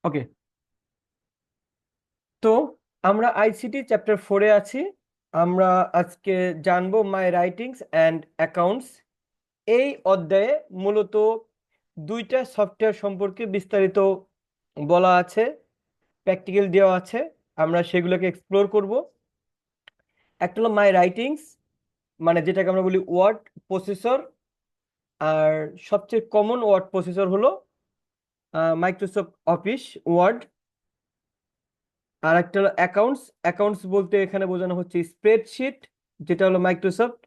ওকে, তো আমরা ICT chapter 4-এ আছি। আমরা আজকে জানবো মাই রাইটিংস অ্যান্ড অ্যাকাউন্টস। এই অধ্যায়ে মূলত দুইটা সফটওয়্যার সম্পর্কে বিস্তারিত বলা আছে, প্র্যাকটিক্যাল দেওয়া আছে। আমরা সেগুলোকে এক্সপ্লোর করব। একটা হলো মাই রাইটিংস, মানে যেটাকে আমরা বলি ওয়ার্ড প্রসেসর, আর সবচেয়ে কমন ওয়ার্ড প্রসেসর হলো মাইক্রোসফট অফিস ওয়ার্ড। আর একটা হলো অ্যাকাউন্টস। অ্যাকাউন্টস বলতে এখানে বোঝানো হচ্ছে স্প্রেডশিট, যেটা হলো মাইক্রোসফট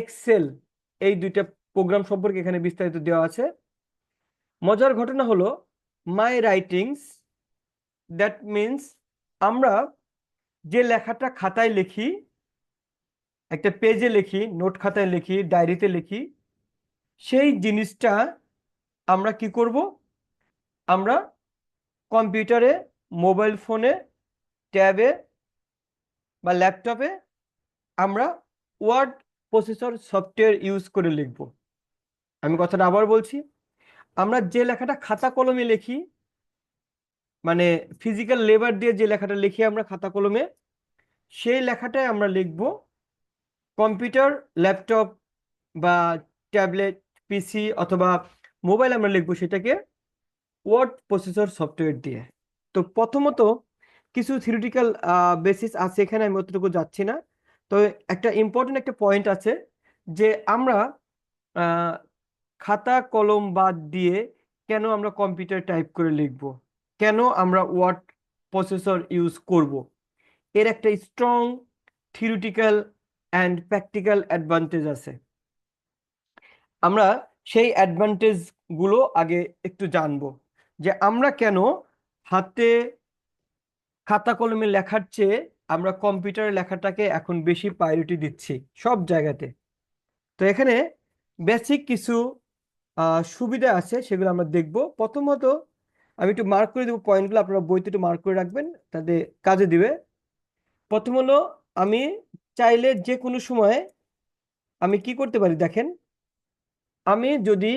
এক্সেল। এই দুইটা প্রোগ্রাম সম্পর্কে এখানে বিস্তারিত দেওয়া আছে। মজার ঘটনা হলো মাই রাইটিংস, দ্যাট মিনস আমরা যে লেখাটা খাতায় লিখি, একটা পেজে লিখি, নোট খাতায় লিখি, ডায়েরিতে লিখি, সেই জিনিসটা আমরা কি করব? আমরা কম্পিউটারে, মোবাইল ফোনে, ট্যাবে বা ল্যাপটপে আমরা ওয়ার্ড প্রসেসর সফটওয়্যার ইউজ করে লিখব। আমি কথাটা আবার বলছি, আমরা যে লেখাটা খাতা কলমে লিখি, মানে ফিজিক্যাল লেবার দিয়ে যে লেখাটা লিখি আমরা খাতা কলমে, সেই লেখাটাই আমরা লিখব কম্পিউটার, ল্যাপটপ বা ট্যাবলেট, পিসি অথবা মোবাইল আমরা লিখবো সেটাকে ওয়ার্ড প্রসেসর সফটওয়্যার দিয়ে। তো প্রথমত কিছু থিওরিটিক্যাল বেসিস আছে এখানে, আমি অতটুকু যাচ্ছি না। তো একটা ইম্পর্টেন্ট একটা পয়েন্ট আছে যে আমরা আহ, খাতা কলম বাদ দিয়ে কেন আমরা কম্পিউটার টাইপ করে লিখব, কেন আমরা ওয়ার্ড প্রসেসর ইউজ করব, এর একটা strong theoretical and practical advantage আছে। আমরা সেই অ্যাডভান্টেজ গুলো আগে একটু জানবো, যে আমরা কেন হাতে খাতা কলমে লেখার চেয়ে আমরা কম্পিউটারে লেখাটাকে এখন বেশি প্রায়োরিটি দিচ্ছি সব জায়গাতে। তো এখানে বেসিক কিছু সুবিধা আছে, সেগুলো আমরা দেখব। প্রথমত আমি একটু মার্ক করে দেবো পয়েন্টগুলো, আপনারা বইতে একটু মার্ক করে রাখবেন, তাতে কাজে দিবে। প্রথম হলো, আমি চাইলে যে কোনো সময় আমি কি করতে পারি দেখেন। আমি যদি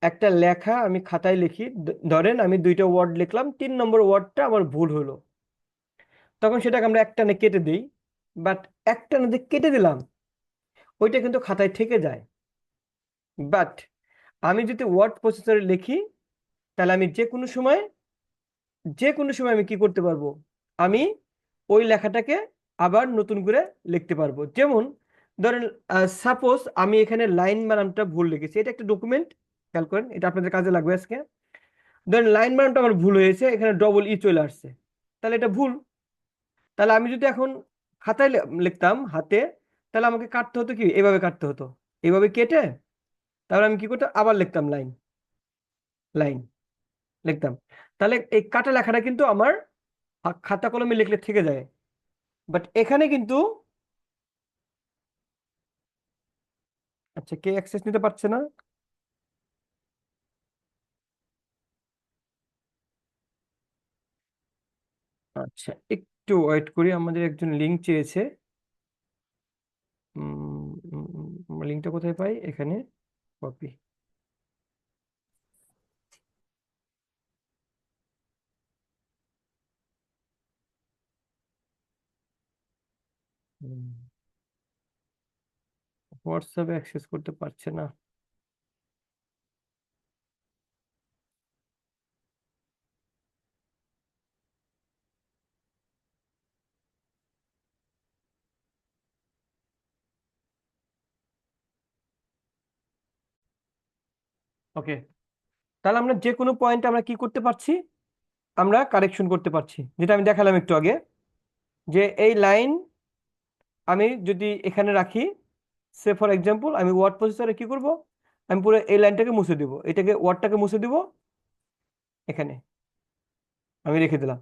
একটা লেখা আমি খাতায় লিখি, ধরেন আমি দুইটা ওয়ার্ড লিখলাম, 3 নম্বর ওয়ার্ডটা আমার ভুল হলো, তখন সেটাকে আমরা একটানে কেটে দিই। বাট একটানে যে কেটে দিলাম ওইটা কিন্তু খাতায় থেকে যায়। বাট আমি যদি ওয়ার্ড প্রসেসরে লিখি, তাহলে আমি যে কোনো সময় আমি কি করতে পারবো, আমি ওই লেখাটাকে আবার নতুন করে লিখতে পারবো। যেমন ধরেন, সাপোজ আমি এখানে লাইন বানানটা ভুল লিখেছি, এটা একটা ডকুমেন্ট, খেয়াল করেন, এটা আপনাদের কাজে লাগবে আজকে। ধরেন লাইন বানানটা আমার ভুল হয়েছে, এখানে ডবল ই চলে আসছে, তাহলে এটা ভুল। তাহলে আমি যদি এখন খাতায় লিখতাম হাতে, তাহলে আমাকে কাটতে হতো, কি এভাবে কাটতে হতো, এইভাবে কেটে তারপর আমি কি করতাম, আবার লিখতাম লাইন লাইন লিখতাম। তাহলে এই কাটা লেখাটা কিন্তু আমার খাতা কলমে লিখলে থেকে যায়। বাট এখানে কিন্তু, আচ্ছা, কে অ্যাক্সেস নিতে পারছে না? আচ্ছা, একটু ওয়েট করি, আমাদের একজন লিংক চেয়েছে। লিংকটা কোথায় পাই? এখানে কপি। হোয়াটসঅ্যাপে অ্যাক্সেস করতে পারছে না। ওকে, তাহলে আমরা যে কোনো পয়েন্টে আমরা কি করতে পারছি, আমরা কারেকশন করতে পারছি, যেটা আমি দেখালাম একটু আগে। যে এই লাইন আমি যদি এখানে রাখি, সে ফর এক্সাম্পল আমি ওয়ার্ড প্রসেসরে কি করব, আমি পুরো এই লাইনটাকে মুছে দিব, এটাকে ওয়ার্ডটাকে মুছে দিব, এখানে আমি রেখে দিলাম।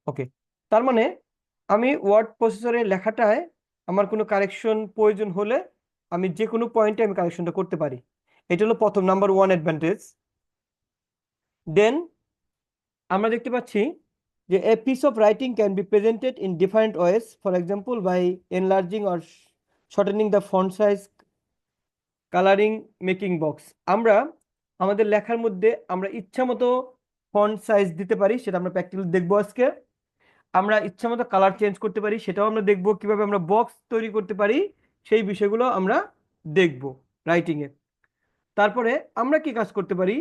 ওকে, তার মানে আমি ওয়ার্ড প্রসেসরে লেখাটায় আমার কোনো কারেকশন প্রয়োজন হলে আমি যে কোনো পয়েন্টে আমি কারেকশনটা করতে পারি। এটা হলো প্রথম, নাম্বার ওয়ান অ্যাডভান্টেজ। দেন আমরা দেখতে পাচ্ছি যে a piece of writing can be presented in different ways, for example by enlarging or shortening the font size, colouring making box, আমরা আমাদের লেখার মধ্যে আমরা ইচ্ছা মতো ফন্ট সাইজ দিতে পারি, সেটা আমরা প্র্যাকটিক্যালি দেখবো আজকে। আমরা ইচ্ছা মতো কালার চেঞ্জ করতে পারি, সেটাও আমরা দেখবো। কিভাবে আমরা বক্স তৈরি করতে পারি সেই বিষয়গুলো আমরা দেখবো রাইটিং এ। তারপরে আমরা কি কাজ করতে পারি,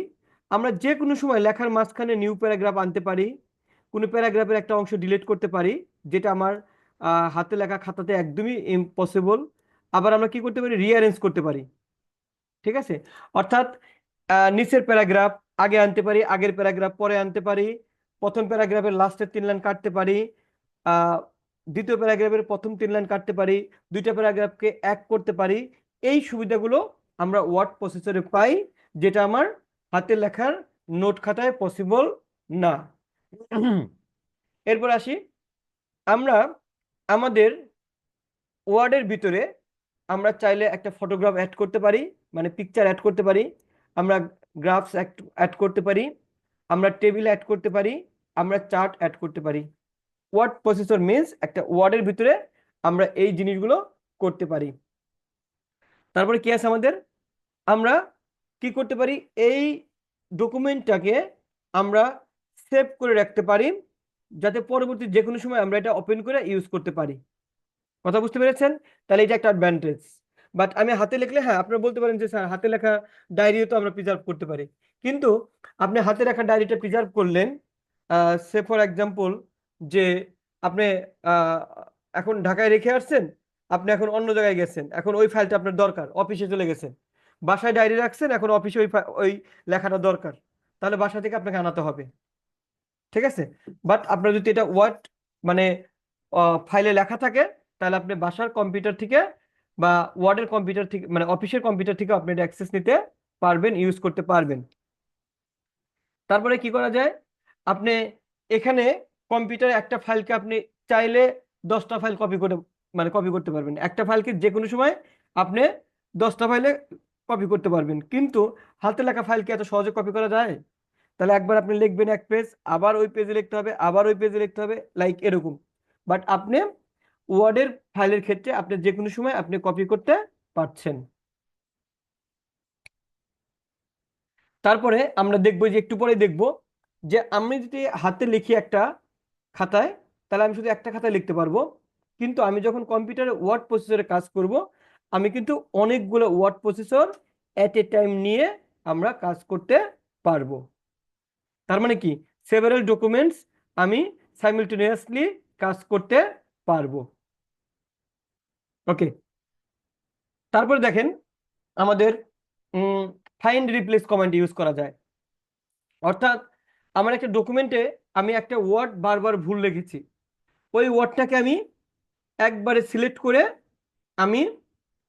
আমরা যে কোনো সময় লেখার মাঝখানে নিউ প্যারাগ্রাফ আনতে পারি, কোনো প্যারাগ্রাফের একটা অংশ ডিলিট করতে পারি, যেটা আমার হাতে লেখা খাতাতে একদমই ইম্পসিবল। আবার আমরা কি করতে পারি, রিঅ্যারেঞ্জ করতে পারি। ঠিক আছে, অর্থাৎ নিচের প্যারাগ্রাফ আগে আনতে পারি, আগের প্যারাগ্রাফ পরে আনতে পারি, প্রথম প্যারাগ্রাফের লাস্টের 3 লাইন কাটতে পারি, আহ দ্বিতীয় প্যারাগ্রাফের প্রথম 3 লাইন কাটতে পারি, দুইটা প্যারাগ্রাফকে এক করতে পারি। এই সুবিধাগুলো আমরা ওয়ার্ড প্রসেসরে পাই, যেটা আমার হাতের লেখার নোট খাতায় পসিবল না। এরপর আসি, আমরা আমাদের ওয়ার্ডের ভিতরে আমরা চাইলে একটা ফটোগ্রাফ অ্যাড করতে পারি, মানে পিকচার অ্যাড করতে পারি, আমরা গ্রাফস অ্যাড করতে পারি, আমরা টেবিল অ্যাড করতে পারি, আমরা চার্ট অ্যাড করতে পারি। ওয়ার্ড প্রসেসর মিনস একটা ওয়ার্ডের ভিতরে আমরা এই জিনিসগুলো করতে পারি। তারপরে কি আছে আমাদের, আমরা কি করতে পারি, এই ডকুমেন্টটাকে আমরা সেভ করে রাখতে পারি, যাতে পরবর্তী যে কোনো সময় আমরা এটা ওপেন করে ইউজ করতে পারি। কথা বুঝতে পেরেছেন? তাহলে এটা একটা অ্যাডভান্টেজ। বাট আমি হাতে লিখলে, হ্যাঁ আপনারা বলতে পারেন যে স্যার হাতে লেখা ডায়েরিও তো আমরা প্রিজার্ভ করতে পারি, কিন্তু আপনি হাতে লেখা ডায়েরিটা প্রিজার্ভ করলেন, সে ফর এক্সাম্পল যে আপনি আহ, এখন ঢাকায় রেখে আসছেন, আপনি এখন অন্য জায়গায় গেছেন, এখন ওই ফাইলটা আপনার দরকার, অফিসে চলে গেছেন, বাসায় ডায়েরি রাখছেন, এখন অফিসে ওই লেখাটা দরকার, তাহলে বাসা থেকে আপনাকে আনাতে হবে। ঠিক আছে, বাট আপনার যদি এটা ওয়ার্ড মানে ফাইলে লেখা থাকে, তাহলে আপনি বাসার কম্পিউটার থেকে বা ওয়ার্ডের কম্পিউটার থেকে, মানে অফিসের কম্পিউটার থেকে আপনি এটা অ্যাক্সেস নিতে পারবেন, ইউজ করতে পারবেন। তারপরে কি করা যায়, আপনি এখানে কম্পিউটারে একটা ফাইলকে আপনি চাইলে 10টা ফাইল কপি করে, মানে কপি করতে পারবেন। একটা ফাইলকে যে কোনো সময় আপনি 10টা ফাইলে কপি করতে পারবেন, কিন্তু হাতে লেখা ফাইলকে এত সহজে কপি করা যায়? তাহলে একবার আপনি লিখবেন এক পেজ, আবার ওই পেজে লিখতে হবে, আবার ওই পেজে লিখতে হবে, লাইক এরকম। বাট আপনি ওয়ার্ডের ফাইলের ক্ষেত্রে আপনি যে কোনো সময় আপনি কপি করতে পারছেন। তারপরে আমরা দেখবো যে একটু পরে দেখবো যে আমি যদি হাতে লিখি একটা খাতায়, তাহলে আমি শুধু একটা খাতায় লিখতে পারবো, কিন্তু আমি যখন কম্পিউটারে ওয়ার্ড প্রসেসরে কাজ করব, আমি কিন্তু অনেকগুলো word processor at a time নিয়ে আমরা কাজ করতে পারবো। তার মানে কি, সেভারাল ডকুমেন্টস আমি সাইমultaneously কাজ করতে পারবো। ওকে, তারপরে দেখেন আমাদের ফাইন্ড রিপ্লেস কমান্ড ইউজ করা যায়। অর্থাৎ আমার একটা ডকুমেন্টে আমি একটা ওয়ার্ড বারবার ভুল লিখেছি, ওই ওয়ার্ডটাকে আমি একবারে সিলেক্ট করে আমি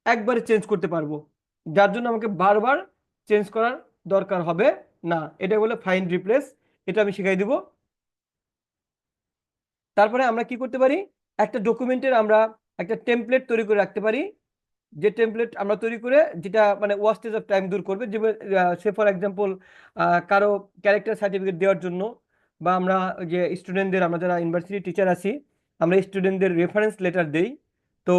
একবারে চেঞ্জ করতে পারবো, যার জন্য আমাকে বারবার চেঞ্জ করার দরকার হবে না। এটা বলে ফাইন্ড রিপ্লেস, এটা আমি শিখাই দিব। তারপরে আমরা কি করতে পারি, একটা ডকুমেন্টের আমরা একটা টেমপ্লেট তৈরি করে রাখতে পারি, যে টেমপ্লেট আমরা তৈরি করে, যেটা মানে ওয়াস্টেজ অফ টাইম দূর করবে। যে সে ফর এক্সাম্পল কারো ক্যারেক্টার সার্টিফিকেট দেওয়ার জন্য, বা আমরা যে স্টুডেন্টদের, আমরা যারা ইউনিভার্সিটি টিচার আছি, আমরা স্টুডেন্টদের রেফারেন্স লেটার দেই। তো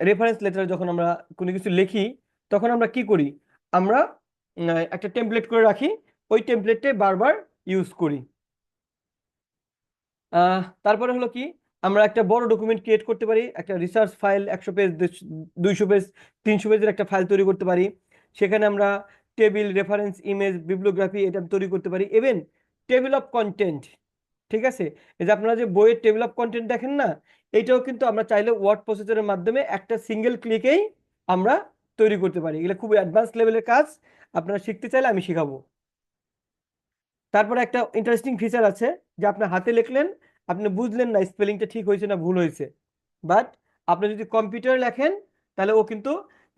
রেফারেন্স লেটার যখন আমরা কোনো কিছু লিখি, তখন আমরা কি করি, আমরা একটা টেমপ্লেট করে রাখি, ওই টেমপ্লেটে বারবার ইউজ করি। তারপরে হলো কি, আমরা একটা বড় ডকুমেন্ট ক্রিয়েট করতে পারি, একটা রিসার্চ ফাইল 100 পেজ, 200 পেজ, 300 পেজের একটা ফাইল তৈরি করতে পারি। সেখানে আমরা টেবিল, রেফারেন্স, ইমেজ, বিবলিওগ্রাফি এটা তৈরি করতে পারি, ইভেন টেবিল অফ কন্টেন্ট। ঠিক আছে, এই যে আপনারা যে বইয়ের টেবিল অফ কন্টেন্ট দেখেন না, এইটাও কিন্তু আমরা চাইলে ওয়ার্ড প্রসেসরের মাধ্যমে একটা সিঙ্গেল ক্লিকেই আমরা তৈরি করতে পারি। এগুলো খুবই অ্যাডভান্স লেভেলের কাজ, আপনারা শিখতে চাইলে আমি শিখাবো। তারপরে একটা ইন্টারেস্টিং ফিচার আছে, যে আপনি হাতে লিখলেন, আপনি বুঝলেন না স্পেলিংটা ঠিক হয়েছে না ভুল হয়েছে, বাট আপনি যদি কম্পিউটারে লেখেন, তাহলে ও কিন্তু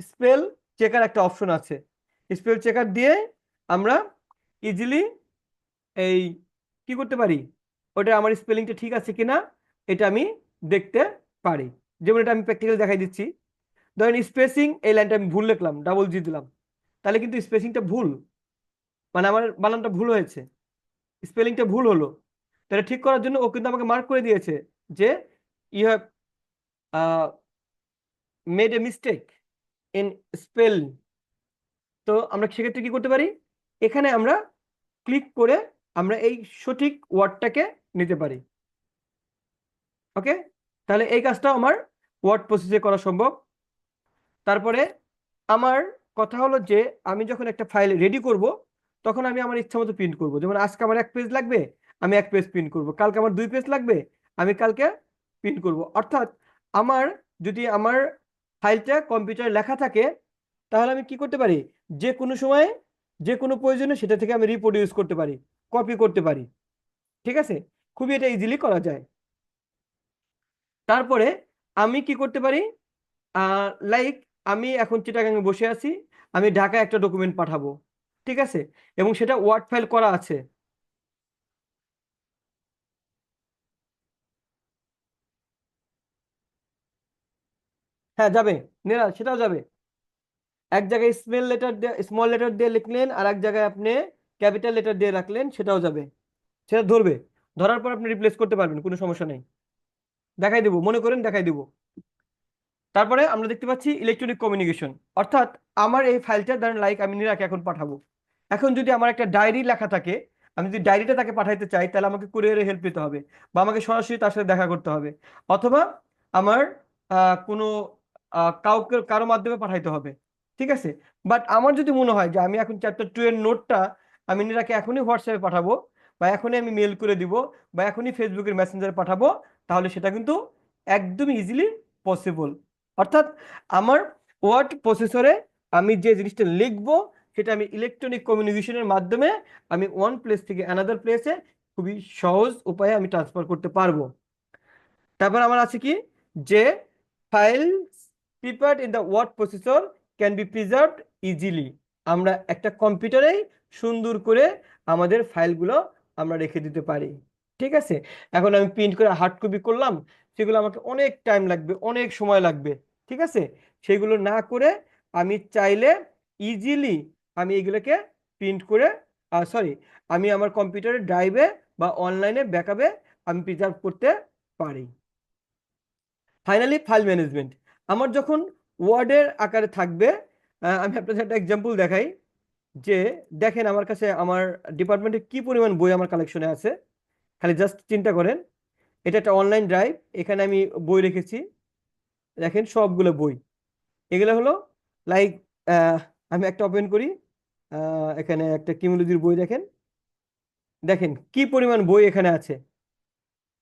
স্পেল চেকার একটা অপশন আছে, স্পেল চেকার দিয়ে আমরা ইজিলি এই কি করতে পারি, ওটা আমার স্পেলিংটা ঠিক আছে কিনা এটা আমি দেখতে পারি। যেমন এটা আমি প্র্যাকটিক্যাল দেখাই দিচ্ছি। ধরেন স্পেসিং, এই লাইনটা আমি ভুল লিখলাম, ডাবল জি দিলাম, তাহলে কিন্তু স্পেসিংটা ভুল, মানে আমার বানানটা ভুল হয়েছে, স্পেলিংটা ভুল হলো। তাহলে ঠিক করার জন্য ও কিন্তু আমাকে মার্ক করে দিয়েছে যে you have made a mistake. In spell. তো আমরা সেক্ষেত্রে কি করতে পারি, এখানে আমরা ক্লিক করে আমরা এই সঠিক ওয়ার্ডটাকে নিতে পারি। ওকে, তাহলে এই কাজটা আমার ওয়ার্ড প্রসেসে করা সম্ভব। তারপরে আমার কথা হলো যে আমি যখন একটা ফাইল রেডি করব তখন আমি আমার ইচ্ছা মতো প্রিন্ট করবো। যেমন আজকে আমার 1 পেজ লাগবে, আমি 1 পেজ প্রিন্ট করব। কালকে আমার 2 পেজ লাগবে, আমি কালকে প্রিন্ট করব। অর্থাৎ আমার যদি আমার ফাইলটা কম্পিউটারে লেখা থাকে তাহলে আমি কি করতে পারি, যে কোনো সময় যে কোনো প্রয়োজনে সেটা থেকে আমি রিপ্রোডিউস করতে পারি, কপি করতে পারি। ঠিক আছে, খুবই এটা ইজিলি করা যায়। তারপরে আমি কি করতে পারি, লাইক আমি এখন চিটাগাং এ বসে আছি, আমি ঢাকায় একটা ডকুমেন্ট পাঠাবো। ঠিক আছে, এবং সেটা ওয়ার্ড ফাইল করা আছে। হ্যাঁ যাবে, নিরাজ সেটাও যাবে। এক জায়গায় স্মল লেটার দিয়ে লিখলেন, আর এক জায়গায় আপনি ক্যাপিটাল লেটার দিয়ে রাখলেন, সেটাও যাবে। সেটা ধরবে, ধরার পর আপনি রিপ্লেস করতে পারবেন, কোনো সমস্যা নেই। দেখাই দেবো, মনে করেন দেখাই দেবো। তারপরে আমরা দেখতে পাচ্ছি ইলেকট্রনিক কমিউনিকেশন। অর্থাৎ আমার এই ফাইলটা ধরেন লাইক আমি নীরাকে এখন পাঠাবো। এখন যদি আমার একটা ডায়েরি লেখা থাকে, আমি যদি ডায়েরিটা তাকে পাঠাইতে চাই তাহলে আমাকে কুরিয়ারে হেল্প নিতে হবে, বা আমাকে সরাসরি তার সাথে দেখা করতে হবে, অথবা আমার কোনো কাউকে কারো মাধ্যমে পাঠাইতে হবে। ঠিক আছে, বাট আমার যদি মনে হয় যে আমি এখন চ্যাপ্টার 2 এর নোটটা আমি নীরাকে এখনই হোয়াটসঅ্যাপে পাঠাবো, বা এখনই আমি মেল করে দিব, বা এখনই ফেসবুকের মেসেঞ্জারে পাঠাবো, তাহলে সেটা কিন্তু একদম ইজিলি পসিবল। অর্থাৎ আমার ওয়ার্ড প্রসেসরে আমি যে জিনিসটা লিখবো সেটা আমি ইলেকট্রনিক কমিউনিকেশনের মাধ্যমে আমি ওয়ান প্লেস থেকে অ্যানাদার প্লেসে খুবই সহজ উপায়ে আমি ট্রান্সফার করতে পারবো। তারপর আমার আছে কি, যে files prepared in the word processor can be preserved easily. আমরা একটা কম্পিউটারেই সুন্দর করে আমাদের ফাইলগুলো আমরা রেখে দিতে পারি। ঠিক আছে, এখন আমি প্রিন্ট করে হার্ড কপি করলাম, সেগুলো আমাকে অনেক টাইম লাগবে, অনেক সময় লাগবে। ঠিক আছে, সেগুলো না করে আমি চাইলে ইজিলি আমি এগুলোকে প্রিন্ট করে সরি, আমি আমার কম্পিউটারের ড্রাইভে বা অনলাইনে ব্যাকআপে আমি প্রিজার্ভ করতে পারি। ফাইনালি ফাইল ম্যানেজমেন্ট আমার যখন ওয়ার্ডের আকারে থাকবে, আমি আপনাদের একটা এক্সাম্পল দেখাই। যে দেখেন আমার কাছে আমার ডিপার্টমেন্টে কি পরিমাণ বই আমার কালেকশনে আছে, খালি জাস্ট চিন্তা করেন। এটা একটা অনলাইন ড্রাইভ, এখানে আমি বই রেখেছি, দেখেন সবগুলো বই। এগুলো হলো লাইক, আমি একটা ওপেন করি, এখানে একটা কিউমোলজির বই দেখেন, দেখেন কি পরিমাণ বই এখানে আছে।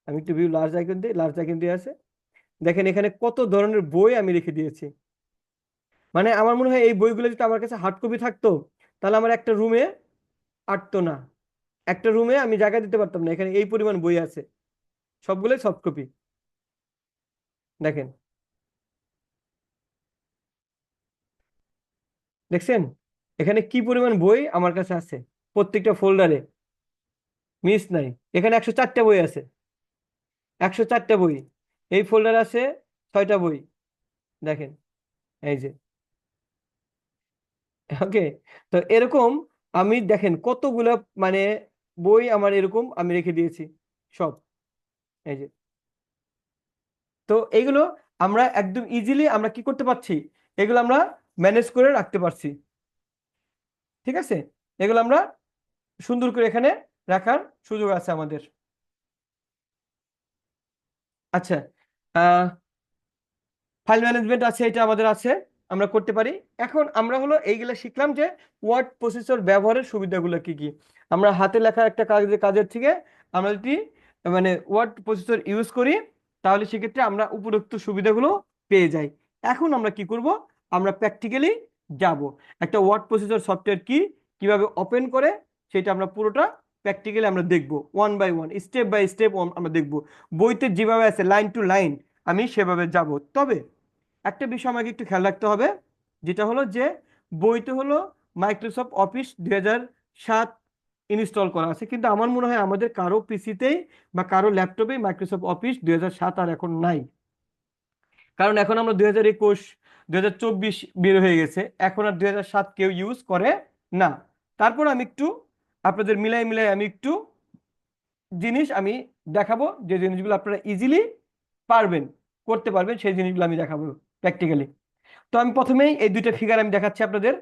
আমি একটু ভিউ লার্জ আইকন দিই, লার্জ আইকন দিয়ে আছে, দেখেন এখানে কত ধরনের বই আমি রেখে দিয়েছি। মানে আমার মনে হয় এই বইগুলো যদি আমার কাছে হার্ড কপি থাকতো তাহলে আমার একটা রুমে আটতো না, একটা রুমে আমি জায়গা দিতে পারতাম না, এখানে এই পরিমাণ বই আছে, সবগুলোই সফট কপি। দেখেন, দেখছেন এখানে কি পরিমাণ বই আমার কাছে আছে, প্রত্যেকটা ফোল্ডারে মিস নাই। এখানে 104টা বই আছে, 104টা বই। এই ফোল্ডার আছে 6টা বই, দেখেন এই যে। ওকে, তো এরকম আমি দেখেন কতগুলা মানে বই আমার এরকম আমি রেখে দিয়েছি সব, এই যে। তো এইগুলো আমরা একদম ইজিলি আমরা কি করতে পারছি, এগুলো আমরা ম্যানেজ করে রাখতে পারছি। ঠিক আছে, এগুলো আমরা সুন্দর করে এখানে রাখার সুযোগ আছে আমাদের। আচ্ছা, ফাইল ম্যানেজমেন্ট আছে, এটা আমাদের আছে, আমরা করতে পারি। এখন আমরা হলো এইগুলা শিখলাম যে ওয়ার্ড প্রসেসর ব্যবহারের সুবিধাগুলো কি কি। আমরা হাতে লেখা একটা কাজের থেকে আমরা যদি মানে ওয়ার্ড প্রসেসর ইউজ করি তাহলে সেক্ষেত্রে আমরা উপরোক্ত সুবিধাগুলো পেয়ে যাই। এখন আমরা কি করব, আমরা প্র্যাকটিক্যালি যাব, একটা ওয়ার্ড প্রসেসর সফটওয়্যার কি কিভাবে ওপেন করে সেটা আমরা পুরোটা প্র্যাকটিক্যালি আমরা দেখব, one by one, step by step আমরা দেখব। বইতে যেভাবে আছে লাইন টু লাইন আমি সেভাবে যাব। তবে একটা বিষয় আমাকে একটু খেয়াল রাখতে হবে, যেটা হলো যে বইতে হলো মাইক্রোসফট অফিস 2007 ইনস্টল করা আছে, কিন্তু আমার মনে হয় আমাদের কারো পিসিতেই বা কারো ল্যাপটপেই মাইক্রোসফট অফিস 2007 আর এখন নাই। কারণ এখন আমরা 2021 2024 বের হয়ে গেছে, এখন আর 2007 কেউ ইউজ করে না। তারপর আমি একটু আপনাদের মিলাই মিলাই আমি একটু জিনিস আমি দেখাবো, যে জিনিসগুলো আপনারা ইজিলি পারবেন, করতে পারবেন, সেই জিনিসগুলো আমি দেখাবো প্র্যাকটিক্যালি। তো আমি প্রথমেই এই দুইটা ফিগার আমি দেখাচ্ছি আপনাদের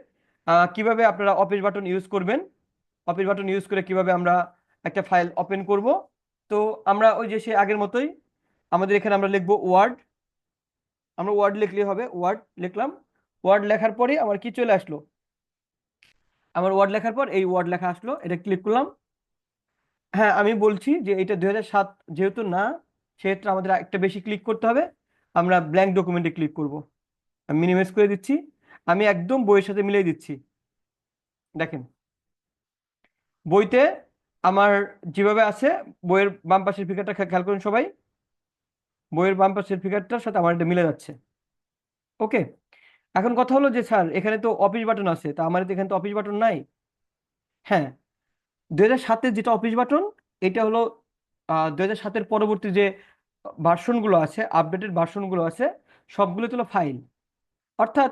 কিভাবে আপনারা অফিস বাটন ইউজ করবেন। অফিস বাটন ইউজ করে কিভাবে আমরা একটা ফাইল ওপেন করব। তো আমরা ওই যে সে আগের মতোই আমাদের এখানে আমরা লিখবো ওয়ার্ড। আমরা ওয়ার্ড লিখলেই হবে, ওয়ার্ড লিখলাম। ওয়ার্ড লেখার পরে আমার কি চলে আসলো, আমার ওয়ার্ড লেখার পর এই ওয়ার্ড লেখা আসলো, এটা ক্লিক করলাম। হ্যাঁ আমি বলছি যে এটা 2007 যেহেতু না, সেক্ষেত্রে আমাদের একটা বেশি ক্লিক করতে হবে। আমরা ব্ল্যাঙ্ক ডকুমেন্টে ক্লিক করব। আমি মিনিমাইজ করে দিচ্ছি, আমি একদম বইয়ের সাথে মিলিয়ে দিচ্ছি। দেখেন বইতে আমার যেভাবে আছে, বইয়ের বাম পাশের ফিগারটা খেয়াল করুন সবাই, বইয়ের বাম পাশের ফিগারটার সাথে আমার এটা মিলে যাচ্ছে। ওকে, এখন কথা হলো যে স্যার এখানে তো অফিস বাটন আছে, তা আমার তো এখানে তো অফিস বাটন নাই। হ্যাঁ, 2007-এর যেটা অফিস বাটন, এটা হলো 2007-এর পরবর্তী যে ভার্সনগুলো আছে, আপডেটেড ভার্সনগুলো আছে, সবগুলো হলো ফাইল। অর্থাৎ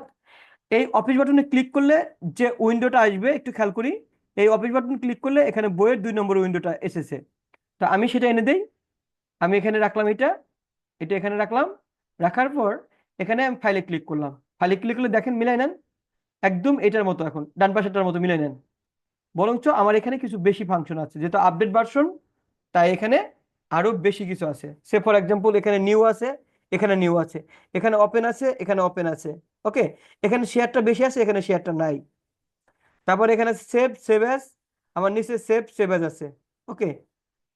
এই অফিস বাটনে ক্লিক করলে যে উইন্ডোটা আসবে একটু খেয়াল করি, এই অফিস বাটন ক্লিক করলে এখানে বইয়ের 2 নম্বর উইন্ডোটা এসেছে। তো আমি সেটা এনে দেই, আমি এখানে রাখলাম, এটা এটা এখানে রাখলাম। রাখার পর এখানে আমি ফাইলে ক্লিক করলাম। ফাইলে ক্লিক করলে দেখেন মিলাই নেন, একদম এটার মতো, এখন ডান পাশেরটার মতো মিলাই নেন। বরঞ্চ আমার এখানে কিছু বেশি ফাংশন আছে, যেহেতু আপডেট ভার্সন, তাই এখানে আরো বেশি কিছু আছে। সে ফর এক্সাম্পল এখানে নিউ আছে, এখানে নিউ আছে, এখানে ওপেন আছে, এখানে ওপেন আছে। ওকে, এখানে শেয়ারটা বেশি আছে, এখানে শেয়ারটা নাই। তারপর এখানে সেভ সেভ অ্যাজ, আমার নিচে সেভ সেভ অ্যাজ আছে। ওকে,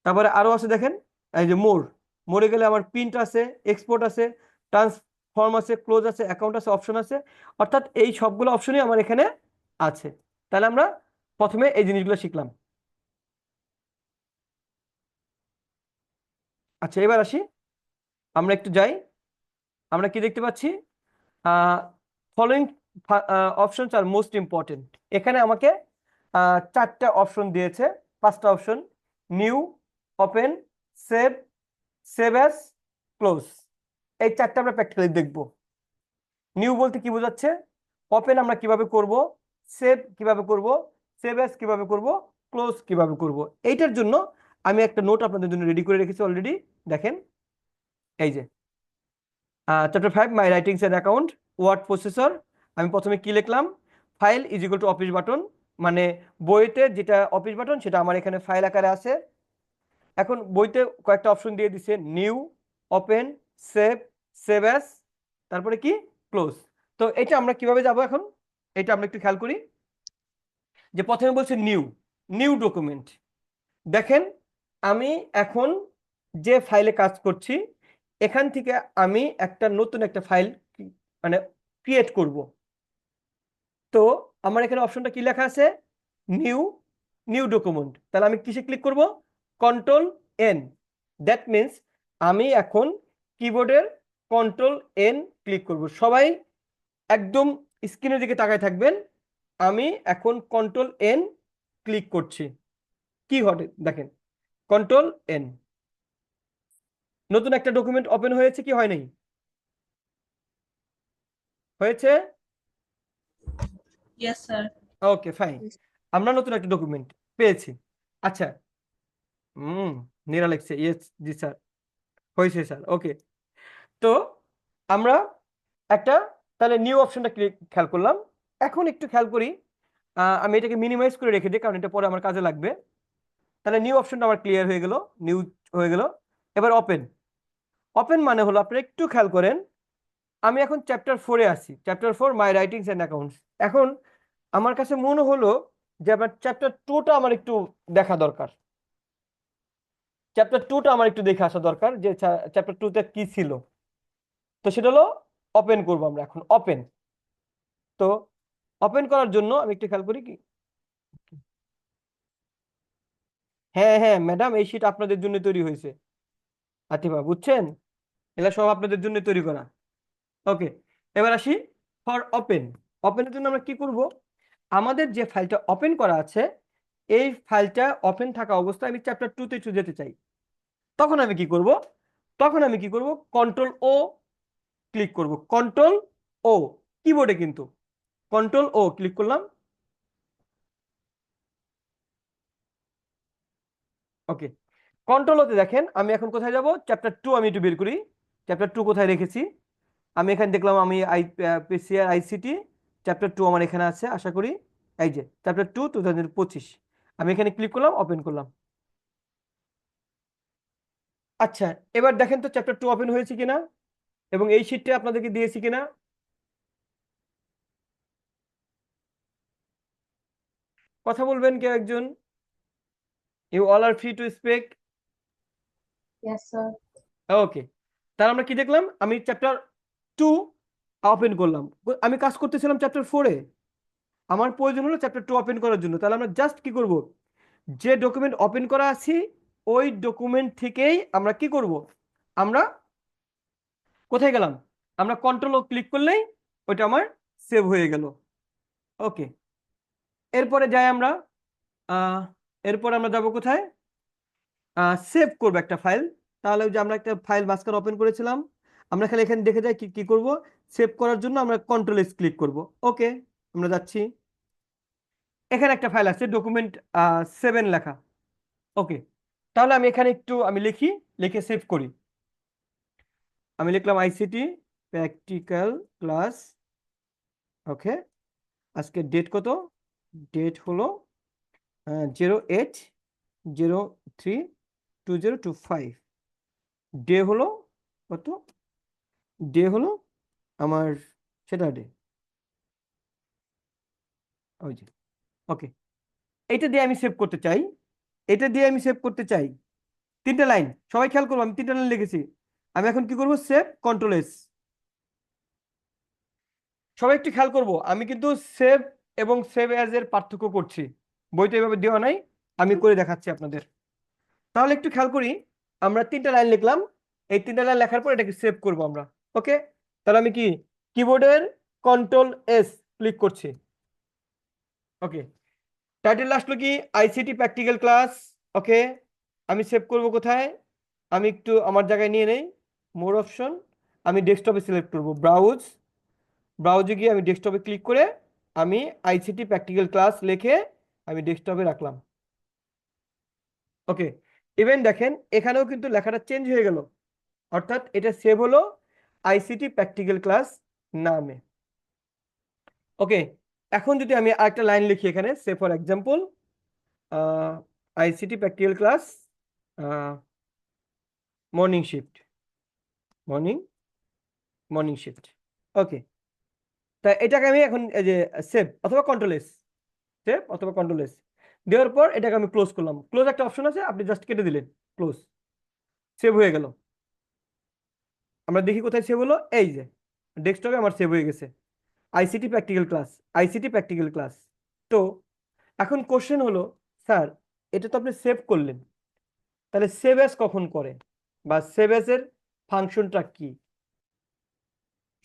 তারপরে আরো আছে দেখেন, এই যে মোর, মোরে গেলে আমার প্রিন্ট আছে, এক্সপোর্ট আছে, ট্রান্সফর্ম আছে, ক্লোজ আছে, অ্যাকাউন্ট আছে, অপশন আছে। অর্থাৎ এই সবগুলো অপশনই আমার এখানে আছে। তাহলে আমরা প্রথমে এই জিনিসগুলো শিখলাম। আচ্ছা এবার আসি, আমরা একটু যাই। আমরা কি দেখতে পাচ্ছি, ফলোইং অপশনস আর মোস্ট ইম্পর্টেন্ট। এখানে আমাকে 4টা অপশন দিয়েছে, 5টা option: new, open, save, save as, close. এই 4টা আমরা প্র্যাকটিক্যালি দেখব। নিউ বলতে কি বোঝাচ্ছে, ওপেন আমরা কিভাবে করব, সেভ কিভাবে করব, সেভ অ্যাজ কিভাবে করব, ক্লোজ কিভাবে করব। এইটার জন্য আমি একটা নোট আপনাদের জন্য রেডি করে রেখেছি অলরেডি। দেখেন এই যে chapter 5 my writings and account, word processor. আমি প্রথমে কি লিখলাম, file is equal to office button, মানে বইতে যেটা অফিস বাটন সেটা আমার এখানে ফাইল আকারে আছে। এখন বইতে কয়েকটা অপশন দিয়ে দিছে, new, open, save, save as, তারপরে কি ক্লোজ। তো এটা আমরা কিভাবে যাব এখন, এটা আমরা একটু খেয়াল করি। যে প্রথমে বলছে নিউ, নিউ ডকুমেন্ট। দেখেন আমি এখন যে ফাইলে কাজ করছি, এখান থেকে আমি একটা নতুন একটা ফাইল মানে ক্রিয়েট করব। তো আমার এখানে অপশনটা কি লেখা আছে, নিউ, নিউ ডকুমেন্ট। তাহলে আমি কিসে ক্লিক করব, কন্ট্রোল এন। দ্যাট মিনস আমি এখন কিবোর্ডের কন্ট্রোল এন ক্লিক করব। সবাই একদম স্ক্রিনের দিকে তাকায় থাকবেন। আমি এখন কন্ট্রোল এন ক্লিক করছি। কি ঘটে দেখেন, কন্ট্রোল এন, নতুন একটা ডকুমেন্ট ওপেন হয়েছে কি হয় নাই, হয়েছে। Yes, sir. ওকে ফাইন, আমরা নতুন একটা ডকুমেন্ট পেয়েছি। আচ্ছা, হুম, নীরা লিখছে ইয়েস জি স্যার, হয়েছে স্যার। ওকে, তো আমরা একটা, তাহলে নিউ অপশনটা খেয়াল করলাম। এখন একটু খেয়াল করি, আমি এটাকে মিনিমাইজ করে রেখে দিই কারণ এটা পরে আমার কাজে লাগবে। তাহলে নিউ অপশনটা আমার ক্লিয়ার হয়ে গেল, নিউ হয়ে গেল। এবার ওপেন, ওপেন মানে হলো আপনারা একটু খেয়াল করেন, আমি এখন চ্যাপ্টার 4-এ আছি, chapter 4 my writings and accounts. এখন আমার কাছে মনে হলো যে আমার চ্যাপ্টার 2টা আমার একটু দেখা দরকার, চ্যাপ্টার 2টা আমার একটু দেখে আসা দরকার যে চ্যাপ্টার 2তে কি ছিল। তো সেটা হলো ওপেন করবো আমরা এখন, ওপেন। তো ওপেন করার জন্য আমি একটু খেয়াল করি কি, হ্যাঁ হ্যাঁ ম্যাডাম এই শীট আপনাদের জন্য তৈরি হয়েছে, আতিফা বুঝছেন, এগুলা সব আপনাদের জন্য তৈরি করা। ওকে, এবার আসি ফর ওপেন। ওপেনের জন্য আমরা কি করব, আমাদের যে ফাইলটা ওপেন করা আছে, এই ফাইলটা ওপেন থাকা অবস্থায় আমি চ্যাপ্টার 2-তে যেতে চাই। তখন আমি কি করব, তখন আমি কি করব, কন্ট্রোল ও ক্লিক করব, কন্ট্রোল ও, কিবোর্ডে কিন্তু কন্ট্রোল ও ক্লিক করলাম। ওকে, কন্ট্রোল ওতে দেখেন আমি এখন কোথায় যাব, চ্যাপ্টার 2 আমি একটু বের করি, চ্যাপ্টার 2 কোথায় রেখেছি। আমি এখানে দেখলাম আমি পিসিআর আইসিটি চ্যাপ্টার 2 আমার এখানে আছে আশা করি। এই যে চ্যাপ্টার 2 2025, আমি এখানে ক্লিক করলাম, ওপেন করলাম। আচ্ছা, এবার দেখেন তো চ্যাপ্টার 2 ওপেন হয়েছে কিনা এবং এই শীটটা আপনাদেরকে দিয়েছি কিনা। কথা বলবেন কেউ একজন? You all are free to speak. Yes, sir. Okay, তাহলে আমরা কি দেখলাম? আমি চ্যাপ্টার 2 ওপেন করলাম, আমি কাজ করতেছিলাম চ্যাপ্টার 4-এ, আমার প্রয়োজন হলো চ্যাপ্টার 2 ওপেন করার জন্য। তাহলে আমরা জাস্ট কি করব, যে ডকুমেন্ট ওপেন করা আছে ওই ডকুমেন্ট থেকেই আমরা কি করব, আমরা কোথায় গেলাম, আমরা কন্ট্রোল ও ক্লিক করলেই ওইটা আমার সেভ হয়ে গেল। ওকে, এরপরে যাই আমরা, এরপর আমরা যাব কোথায়, সেভ করব একটা ফাইল। তাহলে ওই যে আমরা একটা ফাইল মাঝখানে ওপেন করেছিলাম, আমরা খালি এখানে দেখে যাই কি কি করব। সেভ করার জন্য আমরা কন্ট্রোল এস ক্লিক করব। ওকে, আমরা যাচ্ছি, এখানে একটা ফাইল আছে ডকুমেন্ট 7 লেখা। ওকে, তাহলে আমি এখানে একটু আমি লিখি, লিখে সেভ করি। আমি লিখলাম আইসিটি প্র্যাকটিক্যাল ক্লাস। ওকে, আজকে ডেট কত, ডেট হলো 08/03/2025, ডে হলো কত, ডে হলো আমার স্যাটারডে। ওই যে, ওকে, এটা দিয়ে আমি সেভ করতে চাই, এটা দিয়ে আমি সেভ করতে চাই। 3টে লাইন, সবাই খেয়াল করবো, আমি 3টে লাইন লিখেছি। আমি এখন কি করব, সেভ, কন্ট্রোল এস। সবাই একটু খেয়াল করব, আমি কিন্তু সেভ এবং সেভ অ্যাজ এর পার্থক্য করছি, বইতে এভাবে দেওয়া নাই, আমি করে দেখাচ্ছি আপনাদের। তাহলে একটু খেয়াল করি, আমরা 3টে লাইন লিখলাম, এই 3টে লাইন লেখার পর এটাকে সেভ করব আমরা। ওকে, তাহলে আমি কি কিবোর্ডের কন্ট্রোল এস ক্লিক করছি। ওকে, টাইটেল আসলো কি, আইসিটি প্র্যাকটিক্যাল ক্লাস। ওকে, আমি সেভ করব কোথায়, আমি একটু আমার জায়গায় নিয়ে নেই, মোর অপশন, আমি ডেস্কটপে সিলেক্ট করব, ব্রাউজ, ব্রাউজে গিয়ে আমি ডেস্কটপে ক্লিক করে আমি আইসিটি প্র্যাকটিক্যাল ক্লাস লিখে আমি ডেস্কটপে রাখলাম। ওকে, ইভেন দেখেন এখানেও কিন্তু লেখাটা চেঞ্জ হয়ে গেল, অর্থাৎ এটা সেভ হলো আইসিটি প্র্যাকটিক্যাল ক্লাস নামে। ওকে, এখন যদি আমি আরেকটা লাইন লিখি এখানে, say for example ICT practical class morning shift, morning morning shift. Okay, তা এটাকে আমি এখন এই যে সেভ অথবা কন্ট্রোল এস, সেভ অথবা কন্ট্রোল এস দেওয়ার পর এটাকে আমি ক্লোজ করলাম। ক্লোজ একটা অপশন আছে, আপনি জাস্ট কেটে দিলেন, ক্লোজ, সেভ হয়ে গেল। আমরা দেখি কোথায় সেভ হলো, এই যে ডেস্কটপে আমার সেভ হয়ে গেছে ICT practical class, ICT practical class. তো এখন কোশ্চেন হলো, স্যার এটা তো আপনি সেভ করলেন, তাহলে সেভ অ্যাজ কখন করে বা সেভ অ্যাজ এর ফাংশনটা কি,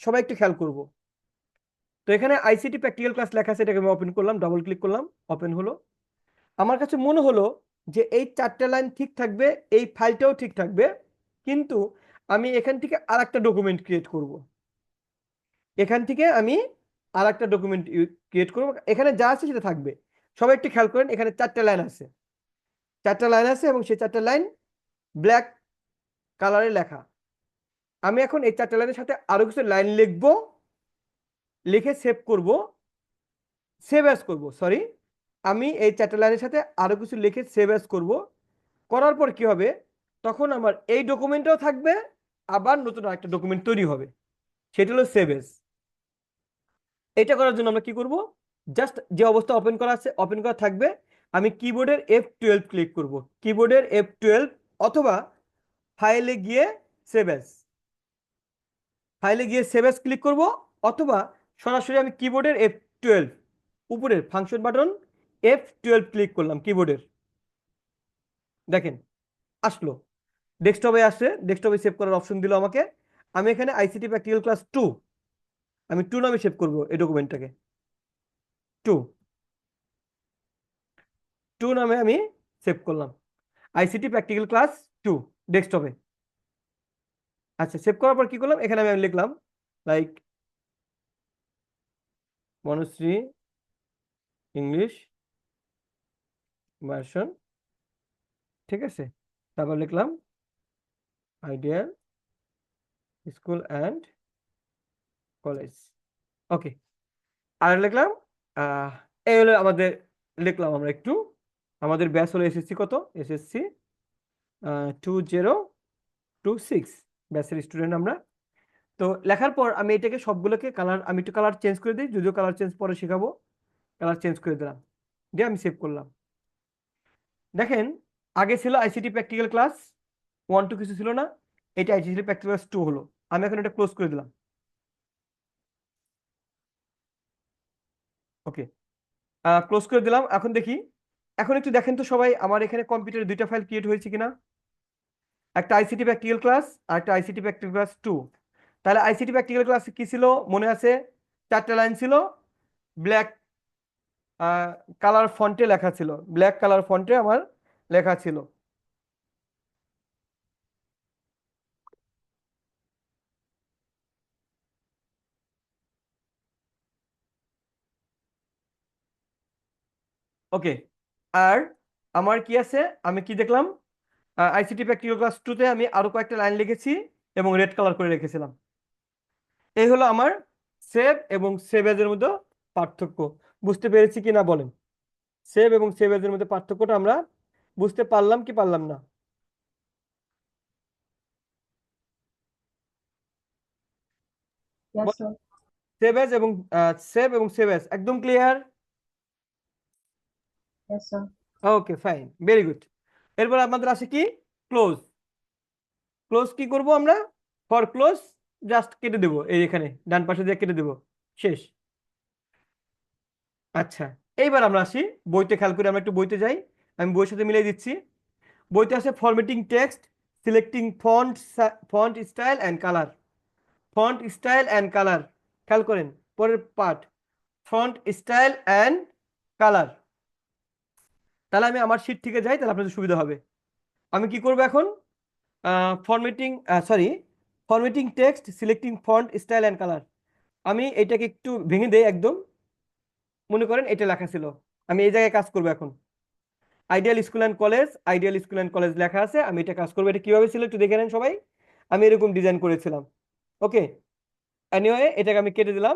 সবাই একটু খেয়াল করব। তো এখানে আইসিটি প্র্যাকটিক্যাল ক্লাস লেখা আছে, এটাকে আমি ওপেন করলাম, ডাবল ক্লিক করলাম, ওপেন হলো। আমার কাছে মনে হলো যে এই 4টে লাইন ঠিক থাকবে, এই ফাইলটাও ঠিক থাকবে, কিন্তু আমি এখান থেকে আর একটা ডকুমেন্ট ক্রিয়েট করব, এখান থেকে আমি আর একটা ডকুমেন্ট ক্রিয়েট করবো, এখানে যা আছে সেটা থাকবে। সবাই একটু খেয়াল করেন, এখানে 4টে লাইন আছে, 4টে লাইন আছে এবং সেই 4টে লাইন ব্ল্যাক কালারে লেখা। আমি এখন এই 4টে লাইনের সাথে আরো কিছু লাইন লিখবো, লিখে সেভ করব, সেভ অ্যাজ করব, সরি, আমি এই 4টে লাইনের সাথে আরো কিছু লিখে সেভ অ্যাজ করব। করার পর কি হবে, তখন আমার এই ডকুমেন্টটাও থাকবে, আবার নতুন আরেকটা ডকুমেন্ট তৈরি হবে, সেটা হলো সেভ অ্যাজ। এটা করার জন্য আমরা কি করব, জাস্ট যে অবস্থা ওপেন করা আছে ওপেন করা থাকবে, আমি কিবোর্ডের F12 ক্লিক করব, কিবোর্ডের F12, অথবা ফাইলে গিয়ে সেভ অ্যাজ, ফাইলে গিয়ে সেভ অ্যাজ ক্লিক করব, অথবা সরাসরি আমি কিবোর্ডের F12 উপরের ফাংশন বাটন F12 ক্লিক করলাম কিবোর্ডের, দেখেন আসলো, ডেস্কটপে আসছে, ডেস্কটপে সেভ করার অপশন দিল আমাকে। আমি এখানে আইসিটি প্র্যাকটিক্যাল ক্লাস 2, আমি 2 নামে সেভ করব এই ডকুমেন্টটাকে, 2 2 নামে আমি সেভ করলাম আইসিটি প্র্যাকটিক্যাল ক্লাস 2 ডেস্কটপে। আচ্ছা, সেভ করার পর কি করলাম, এখানে আমি লিখলাম লাইক মনুশ্রী ইংলিশ ভার্সন, ঠিক আছে, তারপর লিখলাম আইডিয়াল স্কুল অ্যান্ড কলেজ। ওকে, আর লিখলাম এই হলো আমাদের, লিখলাম আমরা একটু, আমাদের ব্যাচ হলো এসএসসি কত, এসএসসি 2026 ব্যাচের স্টুডেন্ট আমরা। তো লেখার পর আমি এটাকে সবগুলোকে কালার, আমি একটু কালার চেঞ্জ করে দিই, যদিও কালার চেঞ্জ পরে শেখাবো। কালার চেঞ্জ করে দিলাম, দিয়ে আমি সেভ করলাম। দেখেন, আগে ছিল আইসিটি প্র্যাকটিক্যাল ক্লাস 1 2 কিছু ছিল না, এটা আইসিটি প্র্যাকটিক্যাল ক্লাস 2 হলো। আমি এখন এটা ক্লোজ করে দিলাম। ওকে, ক্লোজ করে দিলাম। এখন দেখি, এখন একটু দেখেন তো সবাই, আমার এখানে কম্পিউটারে দুইটা ফাইল ক্রিয়েট হয়েছে কিনা। একটা আইসিটি প্র্যাকটিক্যাল ক্লাস আর একটা আইসিটি প্র্যাকটিক্যাল ক্লাস 2। তাহলে আইসিটি প্র্যাকটিক্যাল ক্লাস কি ছিল মনে আছে? 4টা লাইন ছিল, ব্ল্যাক কালার ফন্টে লেখা ছিল, ব্ল্যাক কালার ফন্টে আমার লেখা ছিল। ওকে, আর আমার কি আছে, আমি কি দেখলাম, আইসিটি প্র্যাকটিক্যাল ক্লাস 2 তে আমি আরো কয়েকটা লাইন লিখেছি এবং রেড কালার করে রেখেছিলাম। এই হলো আমার সেভ এবং সেভ এজ এর মধ্যে পার্থক্য। বুঝতে পেরেছি কি না বলেন? সেভ এবং সেভ এজ এর মধ্যে পার্থক্যটা আমরা বুঝতে পারলাম কি পারলাম না? Yes, sir. সেভ এজ এবং সেভ এবং সেভ এজ একদম ক্লিয়ার? Yes, sir. ওকে, ফাইন, ভেরি গুড। এরপর আমাদের আছে কি, ক্লোজ। ক্লোজ কি করব আমরা? ফর ক্লোজ জাস্ট কেটে দেবো, এই এখানে ডান পাশে দিয়ে কেটে দেবো, শেষ। আচ্ছা, এইবার আমরা আসি বইতে, খেয়াল করে আমরা একটু বইতে যাই, আমি বইয়ের সাথে মিলিয়ে দিচ্ছি। বইতে আছে formatting text, selecting font, font style and colour. Font style and colour, খেয়াল করেন পরের part, font style and colour. তাহলে আমি আমার শিট থেকে যাই, তাহলে আপনাদের সুবিধা হবে। আমি কি করব এখন? Formatting, sorry, formatting text, selecting font style and colour. আমি এটাকে একটু ভেঙে দেই একদম। মনে করেন এটা লেখা ছিল, আমি এই জায়গায় কাজ করবো এখন। Ideal school and college, ideal school and college লেখা আছে, আমি এটা কাজ করবো। এটা কিভাবে ছিল একটু দেখে নেন সবাই, আমি এরকম ডিজাইন করেছিলাম। ওকে, এনিওয়ে এটাকে আমি কেটে দিলাম।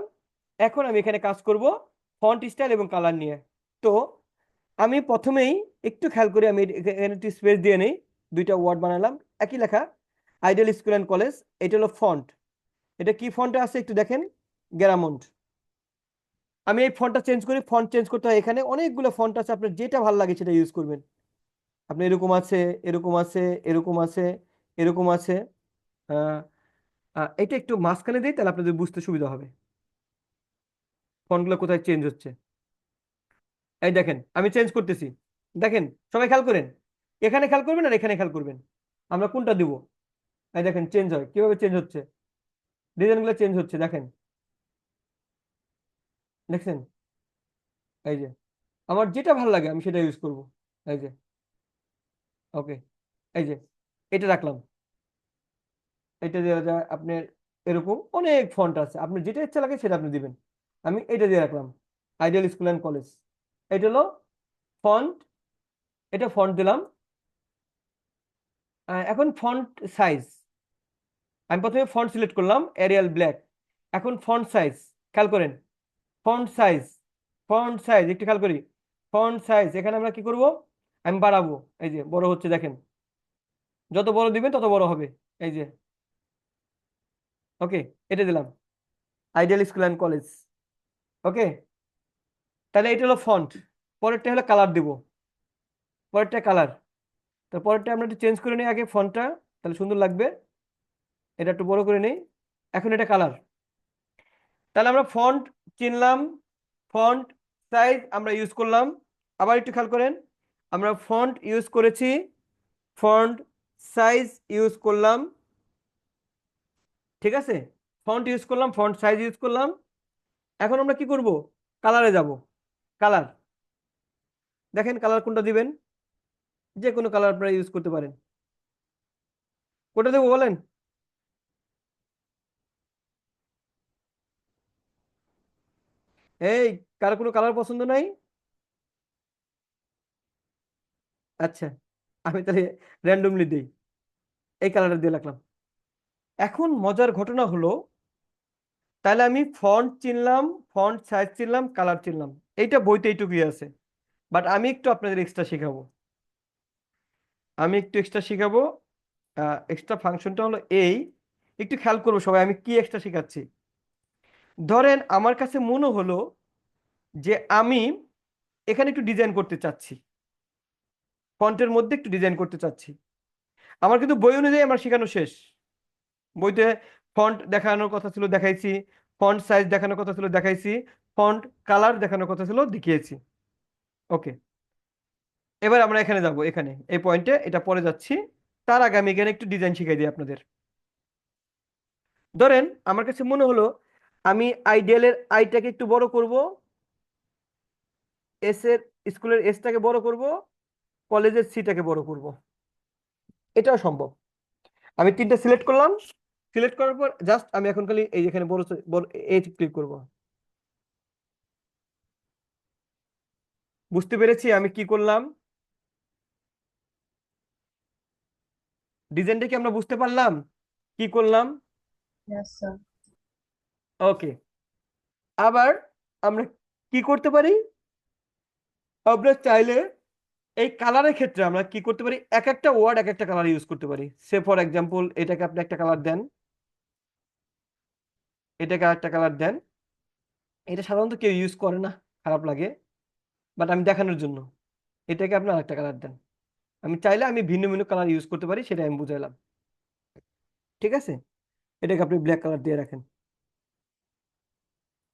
এখন আমি এখানে কাজ করব ফন্ট স্টাইল এবং কালার নিয়ে। তো আমি প্রথমেই একটু খেয়াল করি, আমি এখানে একটু স্পেস দিয়ে নেই, দুইটা ওয়ার্ড বানালাম, একই লেখা, আইডিয়াল স্কুল অ্যান্ড কলেজ। এটা হলো ফন্ট, এটা কি ফন্টে আছে একটু দেখেন, গ্যারামন্ট। আমি এই ফন্টটা চেঞ্জ করি, ফন্ট চেঞ্জ করতে হয়, এখানে অনেকগুলো ফন্ট আছে, আপনার যেটা ভালো লাগে সেটা ইউজ করবেন। আপনি এরকম আছে, এরকম আছে, এরকম আছে, এরকম আছে। আহ, এটা একটু মাঝখানে দিই, তাহলে আপনাদের বুঝতে সুবিধা হবে ফন্টগুলো কোথায় চেঞ্জ হচ্ছে। এই দেখেন আমি চেঞ্জ করতেছি, দেখেন সবাই খেয়াল করেন, এখানে খেয়াল করবেন আর এখানে খেয়াল করবেন, আমরা কোনটা দিব। এই দেখেন চেঞ্জ হয়, কিভাবে চেঞ্জ হচ্ছে, ডিজাইনগুলো চেঞ্জ হচ্ছে, দেখেন, দেখছেন? এই যে আমার যেটা ভালো লাগে আমি সেটা ইউজ করব। এই যে, ওকে, এই যে এটা রাখলাম, এটা দেওয়া যায় আপনার, এরকম অনেক ফন্ট আছে, আপনার যেটা ইচ্ছা লাগে সেটা আপনি দিবেন। আমি এটা দিয়ে রাখলাম, আইডিয়াল স্কুল অ্যান্ড কলেজ। এটা হলো ফন্ট, এটা ফন্ট দিলাম। এখন ফন্ট সাইজ, আমি প্রথমে ফন্ট সিলেক্ট করলাম এরিয়াল ব্ল্যাক। এখন ফন্ট সাইজ, খেয়াল করেন, ফন্ট সাইজ, ফন্ট সাইজ একটু খেয়াল করি, ফন্ট সাইজ এখানে আমরা কি করব, আমি বাড়াবো, এই যে বড় হচ্ছে দেখেন, যত বড় দিবেন তত বড় হবে। এই যে, ওকে, এটা দিলাম আইডিয়াল স্কুল অ্যান্ড কলেজ। ওকে, তাহলে এটা হলো ফন্ট। পরেরটা হলো কালার দিব, পরেরটা কালার। তো পরেরটা আমরা একটু চেঞ্জ করে নিই আগে ফন্টটা, তাহলে সুন্দর লাগবে। এটা একটু বড় করে নিই। এখন এটা কালার। তাহলে আমরা ফন্ট চিনলাম, ফন্ট সাইজ আমরা ইউজ করলাম। আবার একটু খেয়াল করেন, আমরা ফন্ট ইউজ করেছি, ফন্ট সাইজ ইউজ করলাম, ঠিক আছে? ফন্ট ইউজ করলাম, ফন্ট সাইজ ইউজ করলাম। এখন আমরা কি করব, কালারে যাব। কালার, দেখেন কালার কোনটা দিবেন, যে কোনো কালার আপনারা ইউজ করতে পারেন। কোনটা দেবো বলেন? এই, কার কোনো কালার পছন্দ নাই? আচ্ছা, আমি তাহলে র্যান্ডমলি দিই, এই কালারটা দিয়ে রাখলাম। এখন মজার ঘটনা হলো, তাহলে আমি ফন্ট চিনলাম, ফন্ট সাইজ চিনলাম, কালার চিনলাম, এইটা বইতে এইটুকুই আছে। বাট আমি একটু আপনাদের এক্সট্রা শেখাবো, এক্সট্রা ফাংশনটা হলো এই, একটু খেয়াল করবো সবাই আমি কি এক্সট্রা শেখাচ্ছি। ধরেন আমার কাছে মনে হলো যে আমি এখানে একটু ডিজাইন করতে চাচ্ছি, ফন্টের মধ্যে একটু ডিজাইন করতে চাচ্ছি। আমার কিন্তু বই অনুযায়ী আমার শেখানো শেষ। বইতে ফন্ট দেখানোর কথা ছিল দেখাইছি, ফন্ট সাইজ দেখানোর কথা ছিল দেখাইছি, ফন্ট কালার দেখানোর কথা ছিল দেখিয়েছি। ওকে, এবার আমরা এখানে যাব, এখানে এই পয়েন্টে এটা পরে যাচ্ছি। তার আগে আমি এখানে একটু ডিজাইন শিখাই দিই আপনাদের। ধরেন আমার কাছে মনে হলো আমি আইডিয়ালের আইটাকে একটু বড় করব, এস এর স্কুলের এসটাকে বড় করব, কলেজের সিটাকে বড় করব, এটাও সম্ভব। আমি তিনটা সিলেক্ট করলাম, সিলেক্ট করার পর জাস্ট আমি এখন খালি এই এখানে বড় বড় এই ক্লিক করব। বুঝতে পেরেছি আমি কি করলাম? ডিজাইনটা কি আমরা বুঝতে পারলাম কি করলাম? Yes, sir. ওকে, আবার আমরা কি করতে পারি? আমরা চাইলে এই কালারের ক্ষেত্রে আমরা কি করতে পারি, এক একটা ওয়ার্ড এক একটা কালার ইউজ করতে পারি। সে ফর এক্সাম্পল এটাকে আপনি একটা কালার দেন, এটাকে একটা কালার দেন। এটা সাধারণত কেউ ইউজ করে না, খারাপ লাগে, বাট আমি দেখানোর জন্য এটাকে আপনি আরেকটা কালার দেন। আমি চাইলে আমি ভিন্ন ভিন্ন কালার ইউজ করতে পারি, সেটা আমি বুঝাইলাম। ঠিক আছে, এটাকে আপনি ব্ল্যাক কালার দিয়ে রাখেন,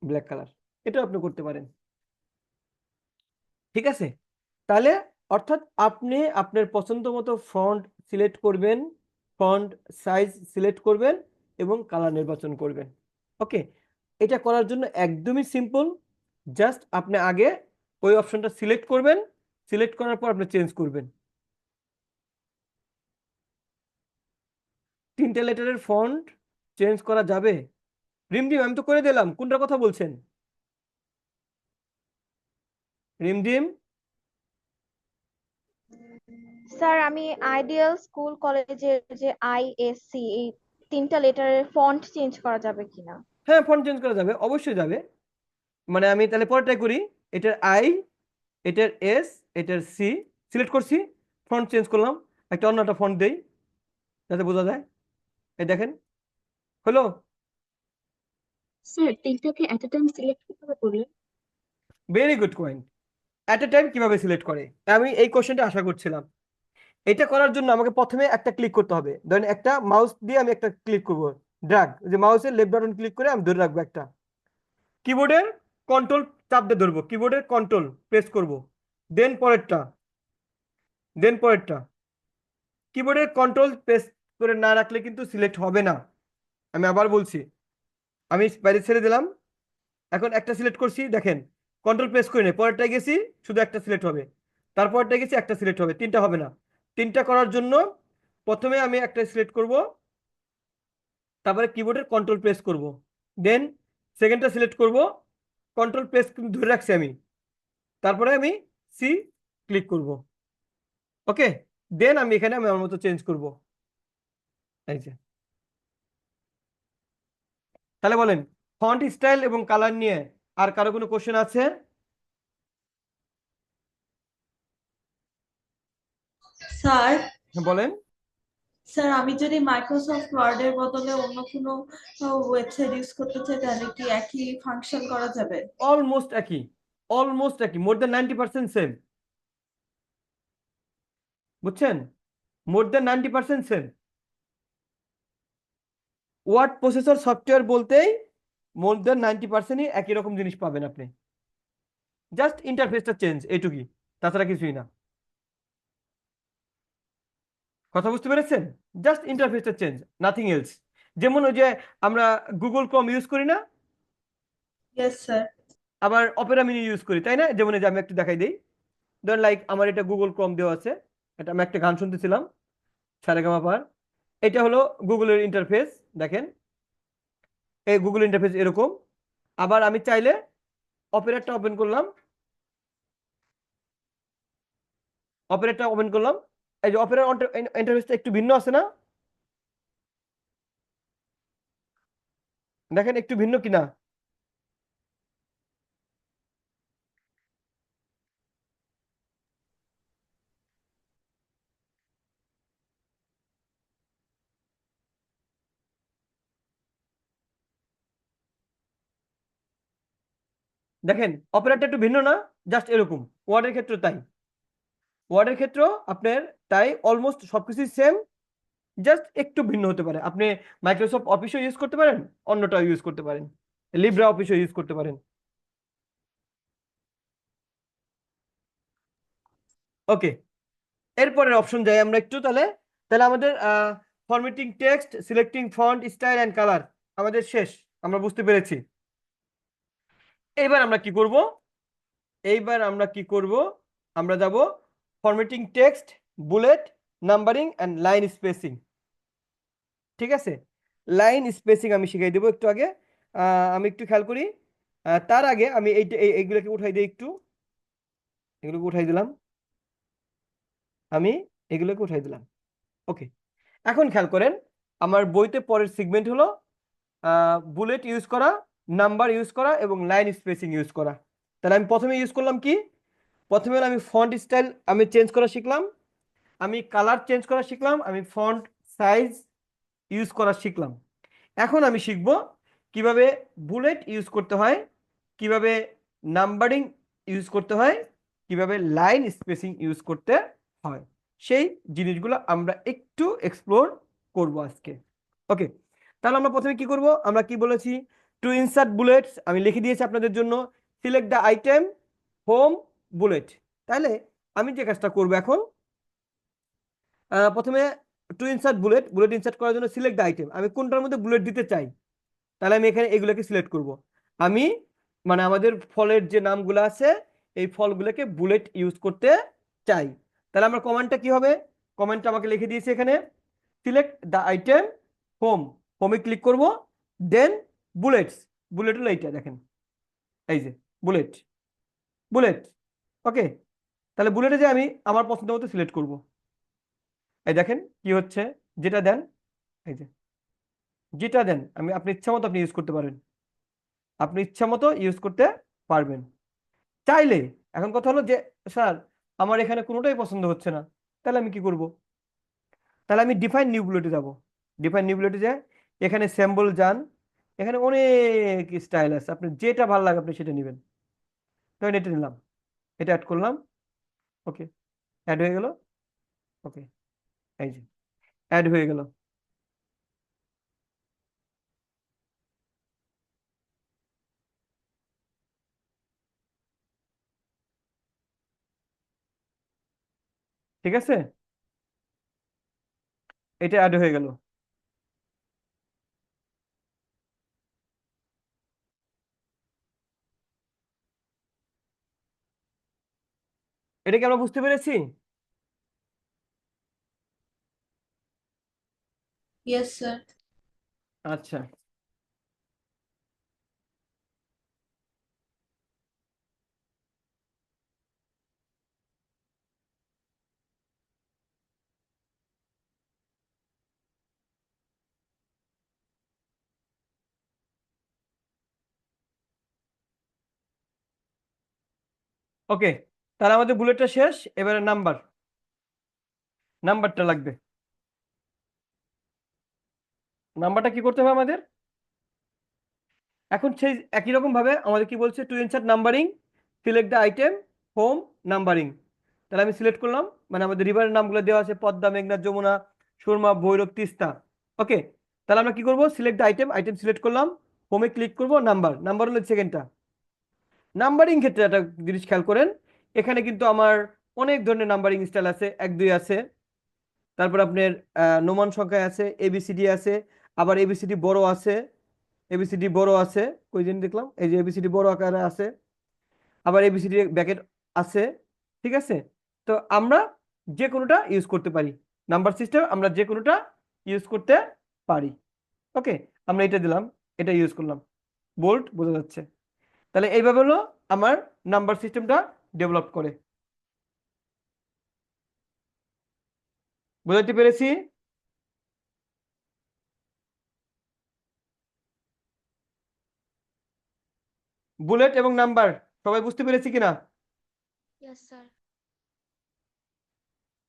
ব্ল্যাক কালার, এটাও আপনি করতে পারেন। ঠিক আছে, তাহলে অর্থাৎ আপনি আপনার পছন্দ মতো ফন্ট সিলেক্ট করবেন, ফন্ট সাইজ সিলেক্ট করবেন এবং কালার নির্বাচন করবেন। ওকে, এটা করার জন্য একদমই সিম্পল। জাস্ট আপনি আগে ওই অপশনটা সিলেক্ট করবেন, সিলেক্ট করার পর আপনি চেঞ্জ করবেন। তিনটে লেটারের ফন্ট চেঞ্জ করা যাবে? রিমঝিম আমি তো করে দিলাম, কোনটার কথা বলছেন? রিমঝিম, স্যার আমি আইডিয়াল স্কুল কলেজের যে আইএসসি এই তিনটা লেটারের ফন্ট চেঞ্জ করা যাবে কিনা? হ্যাঁ ফন্ট চেঞ্জ করা যাবে, অবশ্যই যাবে। মানে আমি তাহলে পরেরটাই করি, এটার আই, এটার এস, এটার সি সিলেক্ট করছি, ফন্ট চেঞ্জ করলাম, একটা অন্য একটা ফন্ট দেই যাতে বোঝা যায়। এই দেখেন হলো। স্যার তিনটাকে এট এ টাইম সিলেক্ট কিভাবে করলেন? Very good point, at a time কিভাবে সিলেক্ট করে, আমি এই কোশ্চেনটা আশা করছিলাম। এটা করার জন্য আমাকে প্রথমে একটা ক্লিক করতে হবে। ধরেন একটা মাউস দিয়ে আমি একটা ক্লিক করব, ড্র্যাগ, যে মাউসের লেফট বাটন ক্লিক করে আমি ধরে রাখবো একটা, কিবোর্ডের কন্ট্রোল চাপ দিয়ে ধরবো, কিবোর্ডের কন্ট্রোল প্রেস করব, দেন পরেরটা, দেন পরেরটা। কিবোর্ডের কন্ট্রোল প্রেস করে না রাখলে কিন্তু সিলেক্ট হবে না। আমি আবার বলছি, আমি বাইরে ছেড়ে দিলাম, এখন একটা সিলেক্ট করছি, দেখেন কন্ট্রোল প্রেস করে নেই, পরেরটায় গেছি শুধু একটা সিলেক্ট হবে, তারপরটায় গেছি একটা সিলেক্ট হবে, তিনটা হবে না। তিনটা করার জন্য প্রথমে আমি একটা সিলেক্ট করব, তারপরে কিবোর্ডের কন্ট্রোল প্রেস করব, দেন সেকেন্ডটা সিলেক্ট করব, কন্ট্রোল প্রেস ধরে রাখছি আমি, তারপরে আমি সি ক্লিক করব। ওকে, দেন আমি এখানে আমি আমার মতো চেঞ্জ করব। এই যে, তাহলে বলেন ফন্ট স্টাইল এবং কালার নিয়ে আর কারো কোনো কোশ্চেন আছে? স্যার হ্যাঁ, বলেন। স্যার আমি যদি মাইক্রোসফট ওয়ার্ডের বদলে অন্য কোনো ওয়েবসাইট ইউজ করতে চাই তাহলে কি একই ফাংশন করা যাবে? অলমোস্ট একই, অলমোস্ট একই, মোর দেন 90% সেম। বুঝছেন, মোর দেন 90% সেম। ওয়ার্ড প্রসেসর সফটওয়্যার বলতেই মোর দেন 90%ই একই রকম জিনিস পাবেন আপনি, জাস্ট ইন্টারফেসটা চেঞ্জ, এইটুকুই, তাছাড়া কিছুই না। কথা বুঝতে পেরেছেন? জাস্ট ইন্টারফেসটা চেঞ্জ, নাথিং এলস। যেমন ওই যে আমরা গুগল ক্রোম ইউজ করি না, ইয়েস স্যার। আবার অপেরা মিনি ইউজ করি, তাই না? যেমন এই যে আমি একটু দেখাই দিই, ধরেন লাইক আমার এটা গুগল ক্রোম দেওয়া আছে, এটা আমি একটা গান শুনতেছিলাম, সারেগামাপার, এটা হলো গুগলের ইন্টারফেস। দেখেন এই গুগল ইন্টারফেস এরকম। আবার আমি চাইলে অপেরাটা ওপেন করলাম, অপেরাটা ওপেন করলাম, এই যে অপেরার ইন্টারফেসটা একটু ভিন্ন আছে না? দেখেন একটু ভিন্ন কিনা। দেখেন অপারেটর একটু ভিন্ন না, জাস্ট এরকম। ওয়ার্ডের ক্ষেত্রে তাই, ওয়ার্ডের ক্ষেত্রেও আপনার তাই অলমোস্ট সবকিছুই সেম, জাস্ট একটু ভিন্ন হতে পারে। আপনি মাইক্রোসফট অফিসও ইউজ করতে পারেন, অন্যটাও ইউজ করতে পারেন, লিব্রা অফিসও ইউজ করতে পারেন। ওকে, এরপরের অপশন যাই আমরা একটু তাহলে। তাহলে আমাদের formatting text, selecting font style and colour আমাদের শেষ, আমরা বুঝতে পেরেছি। এইবার আমরা কি করব? এইবার আমরা কি করব? আমরা যাব formatting text, bullet, numbering and line spacing. ঠিক আছে, লাইন স্পেসিং আমি শিখাই দেবো একটু আগে। আমি একটু খেয়াল করি, তার আগে আমি এইগুলোকে উঠাই দিই একটু, এগুলোকে উঠাই দিলাম, আমি এগুলোকে উঠাই দিলাম। ওকে, এখন খেয়াল করেন আমার বইতে পরের সেগমেন্ট হলো বুলেট ইউজ করা, নাম্বার ইউজ করা এবং লাইন স্পেসিং ইউজ করা। তাহলে আমি প্রথমে ইউজ করলাম কি? প্রথমে হলো আমি ফন্ট স্টাইল আমি চেঞ্জ করা শিখলাম, আমি কালার চেঞ্জ করা শিখলাম, আমি ফন্ট সাইজ ইউজ করা শিখলাম। এখন আমি শিখব কিভাবে বুলেট ইউজ করতে হয়, কিভাবে নাম্বারিং ইউজ করতে হয়, কিভাবে লাইন স্পেসিং ইউজ করতে হয়। সেই জিনিসগুলো আমরা একটু এক্সপ্লোর করব আজকে। ওকে, তাহলে আমরা প্রথমে কি করব? আমরা কি বলেছি? টু ইনসার্ট বুলেটস আমি লিখে দিয়েছি আপনাদের জন্য। Select the item, home, bullet. তাহলে আমি যে কাজটা করব এখন, প্রথমে to insert bullet, bullet insert করার জন্য সিলেক্ট দ্য আইটেম, আমি কোনটার মধ্যে বুলেট দিতে চাই। তাহলে আমি এখানে এগুলোকে সিলেক্ট করব। আমি মানে আমাদের ফলের যে নামগুলো আছে এই ফলগুলোকে বুলেট ইউজ করতে চাই। তাহলে আমার কমান্ডটা কি হবে? কমান্ডটা আমাকে লিখে দিয়েছে এখানে, সিলেক্ট দ্য আইটেম, হোম, হোমে ক্লিক করব, দেন বুলেটস, বুলেট হলো এইটা দেখেন, এই যে বুলেট, বুলেট। ওকে, তাহলে বুলেটে যে আমি আমার পছন্দ মতো সিলেক্ট করব। এই দেখেন কি হচ্ছে, যেটা দেন, এই যে যেটা দেন আমি আপনি ইচ্ছা মতো আপনি ইউজ করতে পারেন, আপনি ইচ্ছা মতো ইউজ করতে পারবেন চাইলে। এখন কথা হলো যে স্যার আমার এখানে কোনোটাই পছন্দ হচ্ছে না, তাহলে আমি কি করব? তাহলে আমি ডিফাইন নিউ বুলেটে যাব। ডিফাইন নিউ বুলেটে যায়, এখানে স্যাম্বল যান, এখানে অনেক স্টাইল আছে, আপনি যেটা ভালো লাগে আপনি সেটা নেবেন। ধরেন এটা নিলাম, এটা অ্যাড করলাম। ওকে, অ্যাড হয়ে গেল। ওকে, এই যে অ্যাড হয়ে গেল। ঠিক আছে, এটা অ্যাড হয়ে গেল। এটা কি আমরা বুঝতে পেরেছি? Yes sir. আচ্ছা, ওকে, তাহলে আমাদের বুলেটটা শেষ, এবারে নাম্বার, নাম্বারটা লাগবে। নাম্বারটা কি করতে হবে আমাদের? এখন সেই একই রকম ভাবে আমাদের কি বলছে? To insert numbering, select the item, home, numbering. তাহলে আমি সিলেক্ট করলাম, মানে আমাদের রিভারের নামগুলো দেওয়া আছে, পদ্মা, মেঘনা, যমুনা, সুরমা, ভৈরব, তিস্তা। ওকে, তাহলে আমরা কি করব? Select the item, item select করলাম, হোমে ক্লিক করব, নাম্বার, নাম্বার হলো সেকেন্ডটা। নাম্বারিং ক্ষেত্রে একটা জিনিস খেয়াল করেন, এখানে কিন্তু আমার অনেক ধরনের নাম্বারিং স্টাইল আছে, 1 2 আছে, তারপর আপনার নোমান সংখ্যায় আছে, এবিসিডি আছে, আবার এবিসিডি বড় আছে, এবিসিডি বড় আছে, কই দিন দেখলাম, এই যে এবিসিডি বড় আকারে আছে, আবার এবিসিডি ব্র্যাকেট আছে। ঠিক আছে, তো আমরা যে কোনোটা ইউজ করতে পারি, নাম্বার সিস্টেম আমরা যে কোনোটা ইউজ করতে পারি। ওকে, আমরা এটা দিলাম, এটা ইউজ করলাম, বোল্ড বোঝা যাচ্ছে। তাহলে এইভাবে হলো আমার নাম্বার সিস্টেমটা ডেভেলপ করে। বুঝাতে পেরেছি? বুলেট এবং নাম্বার সবাই বুঝতে পেরেছি কিনা? Yes sir.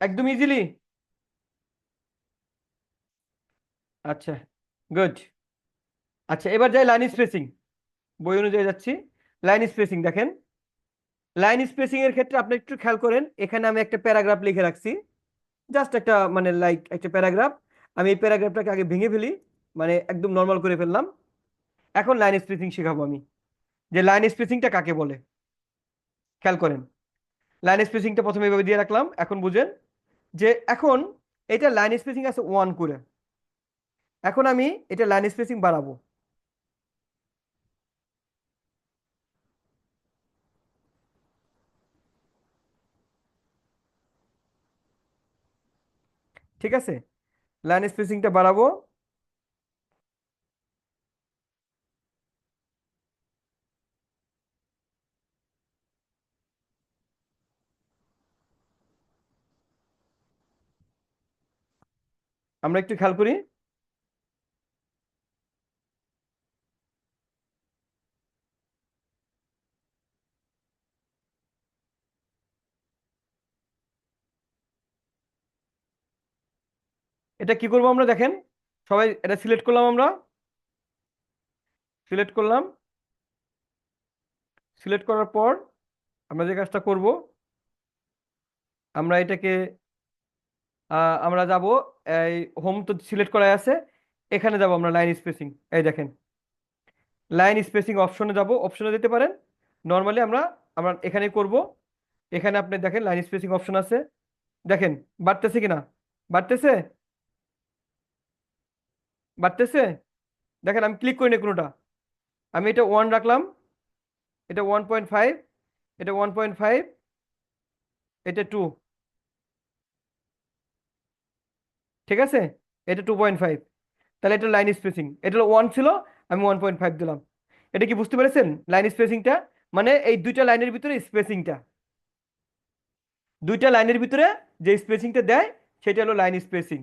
একদম ইজিলি। আচ্ছা, গুড। আচ্ছা, এবার যাই লাইন স্পেসিং। বই অনুযায়ী যাচ্ছি। লাইন স্পেসিং দেখেন, লাইন স্পেসিং এর ক্ষেত্রে আপনি একটু খেয়াল করেন, এখানে আমি একটা প্যারাগ্রাফ লিখে রাখছি, জাস্ট একটা মানে লাইক একটা প্যারাগ্রাফ। আমি এই প্যারাগ্রাফটাকে আগে ভেঙে ফেলি, মানে একদম নর্মাল করে ফেললাম। এখন লাইন স্পেসিং শেখাবো আমি, যে লাইন স্পেসিংটা কাকে বলে। খেয়াল করেন, লাইন স্পেসিংটা প্রথমে এভাবে দিয়ে রাখলাম। এখন বুঝেন যে এখন এটা লাইন স্পেসিং আছে 1 করে, এখন আমি এটা লাইন স্পেসিং বাড়াবো। ঠিক আছে, লাইন স্পেসিংটা বাড়াবো। আমরা একটু খেয়াল করি, এটা কি করবো আমরা দেখেন, সবাই এটা সিলেক্ট করলাম, আমরা সিলেক্ট করলাম। সিলেক্ট করার পর আমরা যে কাজটা করব, আমরা এটাকে আমরা যাব, এই হোম তো সিলেক্ট করা আছে, এখানে যাব আমরা লাইন স্পেসিং। এই দেখেন, লাইন স্পেসিং অপশনে যাব, অপশনে যেতে পারেন। নর্মালি আমরা আমরা এখানেই করব। এখানে আপনি দেখেন লাইন স্পেসিং অপশন আছে, দেখেন বাড়তেছে কিনা, বাড়তেছে, বাড়তেছে। দেখেন আমি ক্লিক করি না কোনোটা, আমি এটা 1 রাখলাম, এটা 1.5, এটা 1.5, এটা 2, ঠিক আছে, এটা 2.5। তাহলে এটা লাইন স্পেসিং, এটা হলো 1 ছিল, আমি 1.5 দিলাম। এটা কি বুঝতে পেরেছেন লাইন স্পেসিংটা? মানে এই দুইটা লাইনের ভিতরে স্পেসিংটা, দুইটা লাইনের ভিতরে যে স্পেসিংটা দেয় সেটা হলো লাইন স্পেসিং।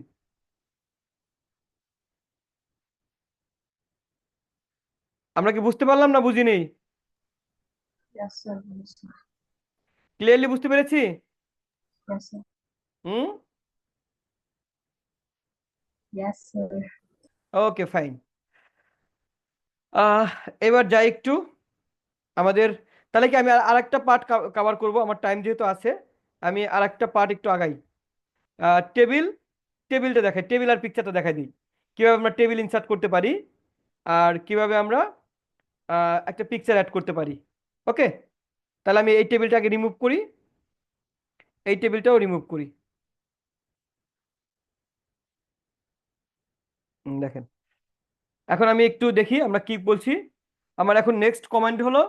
আমরা কি বুঝতে পারলাম না বুঝিনি? Yes, sir. Yes, sir. Clearly বুঝতে পেরেছি? Yes, sir. হুম, Yes, sir. Okay fine. এবার যাই একটু আমাদের, তাহলে কি আমি আরেকটা পার্ট কভার করব, আমার টাইম যেহেতু আছে, আমি আরেকটা পার্ট একটু আগাই। টেবিল, টেবিলটা দেখাই, টেবিল আর পিকচারটা দেখাই দিই, কিভাবে আমরা টেবিল ইনসার্ট করতে পারি আর কিভাবে আমরা একটা পিকচার অ্যাড করতে পারি। ওকে, তাহলে আমি এই টেবিলটাকে রিমুভ করি, এই টেবিলটাও রিমুভ করি। দেখেন, এখন আমি একটু দেখি আমরা কি বলছি। আমার এখন নেক্সট কমান্ড হলো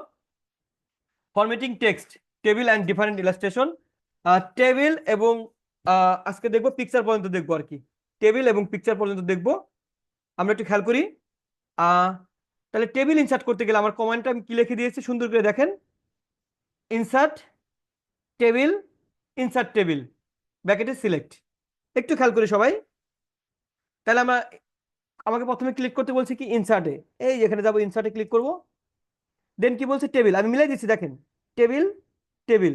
formatting text table and different illustration. Table এবং আজকে দেখবো পিকচার পর্যন্ত দেখবো আর কি, টেবিল এবং পিকচার পর্যন্ত দেখবো। আমরা একটু খেয়াল করি, তাহলে টেবিল ইনসার্ট করতে গেলে আমার কমান্ডটা আমি কি লিখে দিয়েছি সুন্দর করে দেখেন, ইনসার্ট টেবিল, ইনসার্ট টেবিল, ব্র্যাকেটে সিলেক্ট। একটু খেয়াল করি সবাই, তাহলে আমরা আমাকে প্রথমে ক্লিক করতে বলছি কি ইনসার্টে, এই যেখানে যাবো ইনসার্টে ক্লিক করব, দেন কি বলছে টেবিল, আমি মিলাই দিচ্ছি দেখেন, table, table,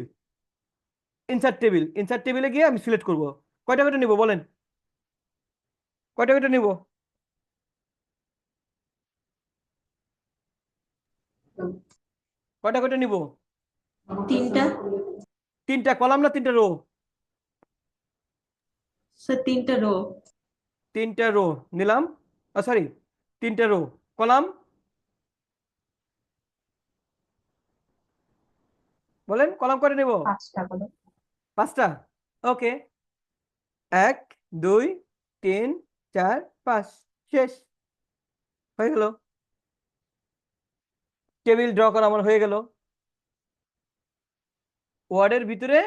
insert table, insert টেবিলে গিয়ে আমি সিলেক্ট করব। কয়টা করে নিব বলেন, কয়টা করে নিব? কয়টা করে নিব? 3টা। 3টা কলাম না 3টা রো? স্যার 3টা রো। 3টা রো নিলাম, সরি 3টা রো, কলাম বলেন, কলাম কয়টা নিব? 5টা বলো। 5টা। ওকে, 1 2 3 4 5, শেষ হয়ে গেল, টেবিল ড্র করা আমার হয়ে গেল। ওয়ার্ডের ভিতরে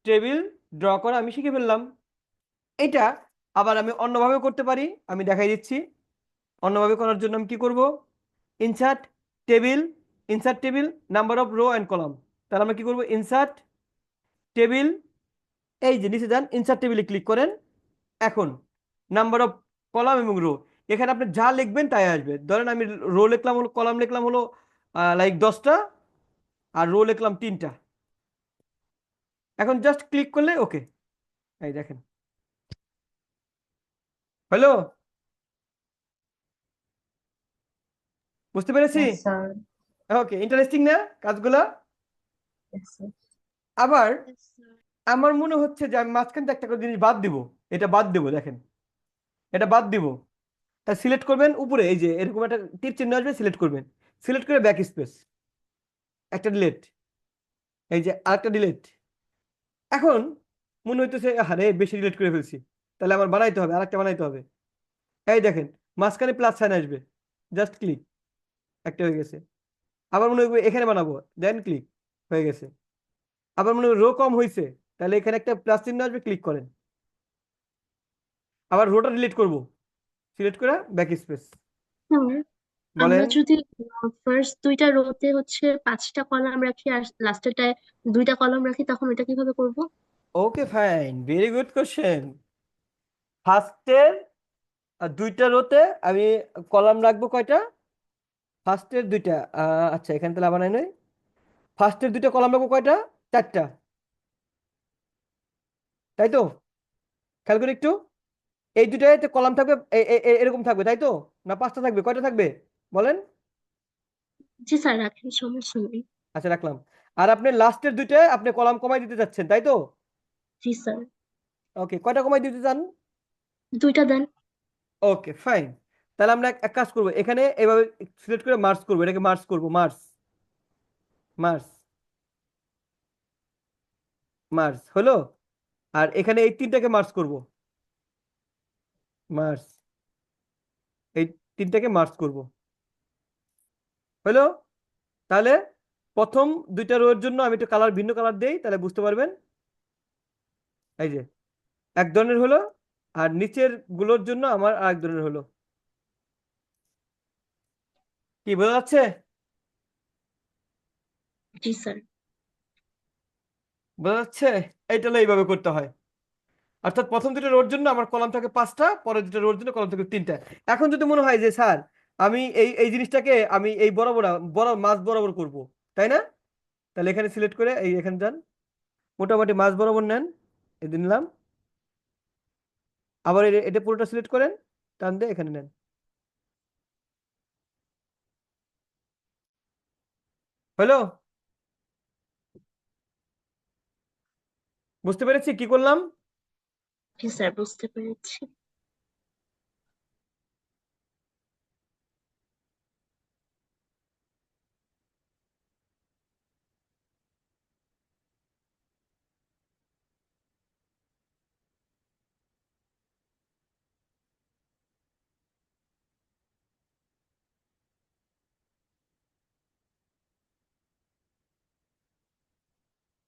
টেবিল ড্র করা আমি শিখে ফেললাম। এটা আবার আমি অন্যভাবে করতে পারি, আমি দেখাই দিচ্ছি। অন্যভাবে করার জন্য আমি কি করব, insert table, insert table, number of rho and column. তাহলে আমরা কি করব, ইনসার্ট টেবিল, এই যে নিচে যান, ইনসার্ট টেবিলে ক্লিক করেন। এখন নাম্বার অফ কলাম এবং রো, এখানে আপনি যা লিখবেন তাই আসবে। ধরেন আমি রো লিখলাম হলো, কলাম লিখলাম হলো লাইক 10টা, আর রো লিখলাম 3টা। এখন জাস্ট ক্লিক করলে ওকে, এই দেখেন হলো, বুঝতে পেরেছি? Yes, sir. ওকে, ইন্টারেস্টিং না কাজগুলা? Yes, sir. আবার আমার মনে হচ্ছে যে আমি মাঝখান থেকে একটা করে জিনিস বাদ দিব, এটা বাদ দিব, দেখেন এটা বাদ দিব। তা সিলেক্ট করবেন উপরে, এই যে এরকম একটা তীর চিহ্ন আসবে, সিলেক্ট করবেন, সিলেক্ট করে ব্যাক স্পেস, একটা ডিলেট, এই যে আরেকটা ডিলেট। এখন মনে হইতেছে আরে বেশি ডিলেট করে ফেলছি, তাহলে আমার বানাইতে হবে, আরেকটা বানাইতে হবে। এই দেখেন মাঝখানে প্লাস সাইন আসবে, জাস্ট ক্লিক, একটা হয়ে গেছে। আবার মনে হবে এখানে বানাবো, দেন ক্লিক, হয়ে গেছে। আবার মনে হয় রো কম হয়েছে, তাহলে এখানে একটা প্লাস চিহ্ন আসবে, ক্লিক করেন। আবার রোটা ডিলিট করব, সিলেক্ট করে ব্যাক স্পেস, স্যার, আমরা বলেন। যদি ফার্স্ট দুইটা রোতে হচ্ছে 5টা কলাম রাখি আর লাস্টেরটায় 2টা কলাম রাখি, তখন ওটা কিভাবে করব? Okay fine, very good question. ফার্স্টের 2টা রোতে আমি কলাম রাখবো কয়টা? ফার্স্টের 2টা, আচ্ছা এখানে তাহলে আবার নাই, ফার্স্টের 2টা কলাম রাখবো কয়টা? 4টা, তাই তো? খেয়াল করে একটু, এই 2টাতে কলাম থাকবে এরকম থাকবে, তাই তো? না 5টা থাকবে, কয়টা থাকবে বলেন? জি স্যার, রাখেন, সমস্যা নেই। আচ্ছা রাখলাম। আর আপনি লাস্টের 2টায় আপনি কলাম কমাই দিতে যাচ্ছেন, তাই তো? জি স্যার, ওকে, কয়টা কমাই দিতে চান? 2টা দেন। ওকে ফাইন, তাহলে আমরা এক কাজ করবো, এখানে এভাবে সিলেক্ট করে মার্জ করবো, এটাকে মার্জ করবো, মার্জ, মার্জ, মার্জ হলো। আর এখানে এই 3টাকে মার্জ করব, মার্জ, এই 3টাকে মার্জ করব, হলো। তাহলে প্রথম 2টা রোর জন্য আমি একটু কালার, ভিন্ন কালার দেই, তাহলে বুঝতে পারবেন। এই যে এক ধরনের হলো, আর নিচের গুলোর জন্য আমার আরেক ধরনের হলো। কি বোঝা যাচ্ছে? জি স্যার। বোঝা যাচ্ছে? এইটা হলো এইভাবে করতে হয়। অর্থাৎ প্রথম 2টা রোর জন্য আমার কলাম থাকে 5টা, পরের 2টা রোর জন্য কলাম থাকে 3টা। এখন যদি মনে হয় যে স্যার আমি এই এই জিনিসটাকে আমি এই বরাবর মাঝ বরাবর করব, তাই না? তাহলে এখানে সিলেক্ট করে এই এখানে যান, মোটামুটি মাঝ বরাবর নেন, এই দিয়ে নিলাম। আবার এটা পুরোটা সিলেক্ট করেন, টান দিয়ে এখানে নেন, হলো। বুঝতে পেরেছি কি করলাম? জি স্যার, বুঝতে পেরেছি।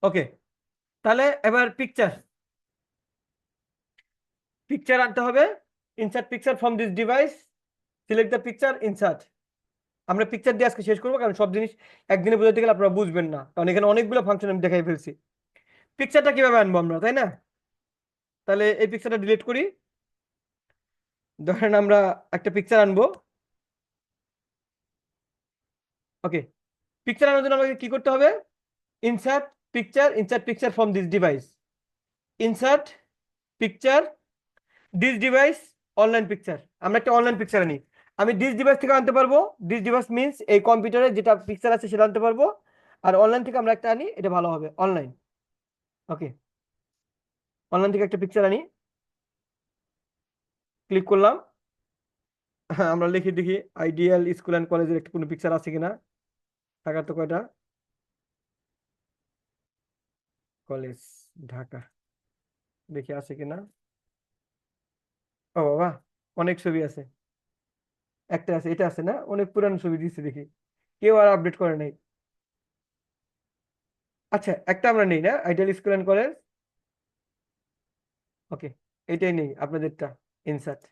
ওকে, তাহলে এবার পিকচার, পিকচার আনতে হবে। Insert picture from this device, select the picture, insert. আমরা পিকচার দিয়ে আজকে শেষ করবো, কারণ সব জিনিস একদিনে বোঝাতে গেলে আপনারা বুঝবেন না, কারণ এখানে অনেকগুলো ফাংশন আমি দেখাই ফেলছি। পিকচারটা কিভাবে আনবো আমরা, তাই না? তাহলে এই পিকচারটা ডিলিট করি। ধরেন আমরা একটা পিকচার আনবো, ওকে। পিকচার আনার জন্য আমাকে কি করতে হবে? Insert picture, insert picture from this device, insert picture this device, online picture. আমরা একটা অনলাইন পিকচার আনি, আমি দিস ডিভাইস থেকে আনতে পারবো, দিস ডিভাইস মিনস এই কম্পিউটারে যেটা পিকচার আছে সেটা আনতে পারবো। আর অনলাইন থেকে আমরা একটা আনি, এটা ভালো হবে, অনলাইন। ওকে, অনলাইন থেকে একটা পিকচার আনি, ক্লিক করলাম। হ্যাঁ, আমরা লিখে দেখি আইডিয়াল স্কুল অ্যান্ড কলেজের একটা কোনো পিকচার আছে কিনা, ঢাকার তো কয়টা কলেজ, ঢাকা, দেখি আছে কিনা। ও বাবা, অনেক ছবি আছে, একটা আছে, এটা আছে না? অনেক পুরানো ছবি দিচ্ছে দেখি, কেউ আর আপডেট করে নাই। আচ্ছা একটা আমরা নেই না, আইডিয়াল স্কুল অ্যান্ড কলেজ, ওকে, এটাই নেই আপনাদেরটা, ইনসার্ট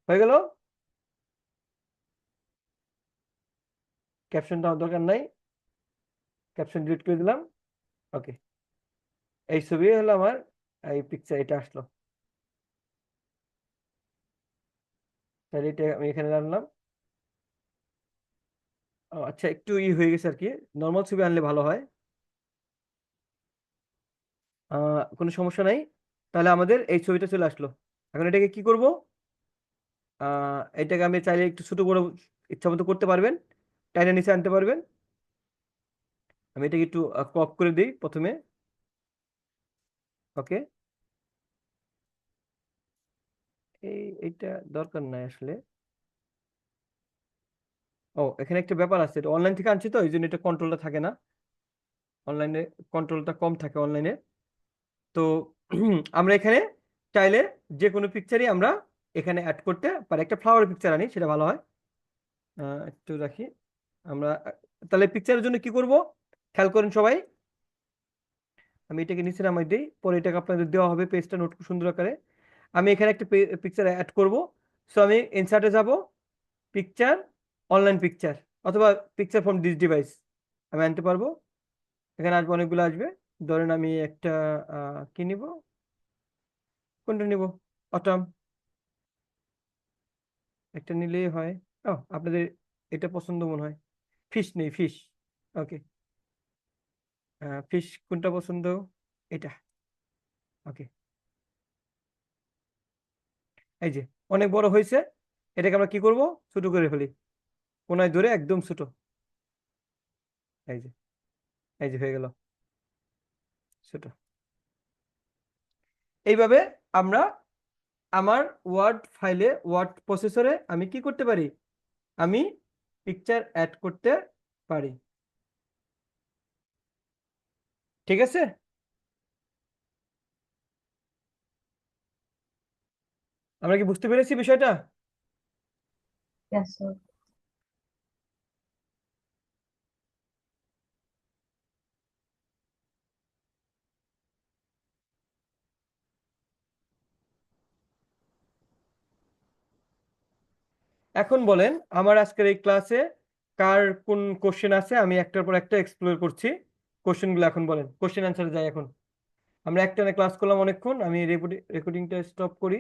হয়ে গেল। ক্যাপশনটা আমার দরকার নাই, ক্যাপশন ডিলিট করে দিলাম। ওকে, এই ছবি হলো আমার, এই পিকচার এটা আসলো, তাহলে এটা আমি এখানে রাখলাম। আচ্ছা, একটু হয়ে গেছে আর কি, নর্মাল ছবি আনলে ভালো হয়। কোনো সমস্যা নাই, তাহলে আমাদের এই ছবিটা চলে আসলো। এখন এটাকে কি করব? এটাকে আমি চাইলে একটু ছোট বড় ইচ্ছা মতো করতে পারবেন, টাইনা নিচে আনতে পারবেন। আমি এটাকে একটু ক্রপ করে দিই প্রথমে। ওকে, এইটা দরকার নাই আসলে। ও, এখানে একটা ব্যাপার আছে, এটা অনলাইন থেকে আনছি তো এই জন্য এটা কন্ট্রোলটা থাকে না, অনলাইনে কন্ট্রোলটা কম থাকে অনলাইনে। তো আমরা এখানে চাইলে যে কোনো পিকচারই আমরা এখানে অ্যাড করতে পারি। একটা ফ্লাওয়ার পিকচার আনি, সেটা ভালো হয়। একটু রাখি আমরা। তাহলে পিকচারের জন্য কি করব খেয়াল করেন সবাই। আমি এটাকে নিচে নামাই দিই, পরে এটাকে আপনাদের দেওয়া হবে পেজটা নোট সুন্দর আকারে। আমি এখানে একটা পিকচার অ্যাড করব। সো আমি ইনসার্টে যাব, পিকচার, অনলাইন পিকচার, অথবা পিকচার ফ্রম দিস ডিভাইস আমি আনতে পারবো। এখানে আসবে, অনেকগুলো আসবে। ধরেন আমি একটা কি নিব, কোনটা নিব? অটাম একটা নিলেই হয়। ও, আপনাদের এটা পছন্দ মনে হয়। ফিশ নেই, ফিশ। ওকে, ফিশ কোনটা পছন্দ? এটা। ওকে, এই যে অনেক বড় হয়েছে, এটাকে আমরা কি করব? ছোট করে ফেলি, কোনায় ধরে একদম ছোট। এই যে, এই যে হয়ে গেল ছোট। এইভাবে আমরা আমার ওয়ার্ড ফাইলে, ওয়ার্ড প্রসেসরে আমি কি করতে পারি? আমি পিকচার অ্যাড করতে পারি। ঠিক আছে? আমরা কি বুঝতে পেরেছি বিষয়টা? Yes, sir. এখন বলেন, আমার আজকের এই ক্লাসে কার কোন কোশ্চেন আছে? আমি একটার পর একটা এক্সপ্লোর করছি কোশ্চেনগুলো। এখন বলেন, কোশ্চেন অ্যান্সারে যাই। এখন আমরা একটানে ক্লাস করলাম অনেকক্ষণ, আমি রেকর্ডিংটা স্টপ করি।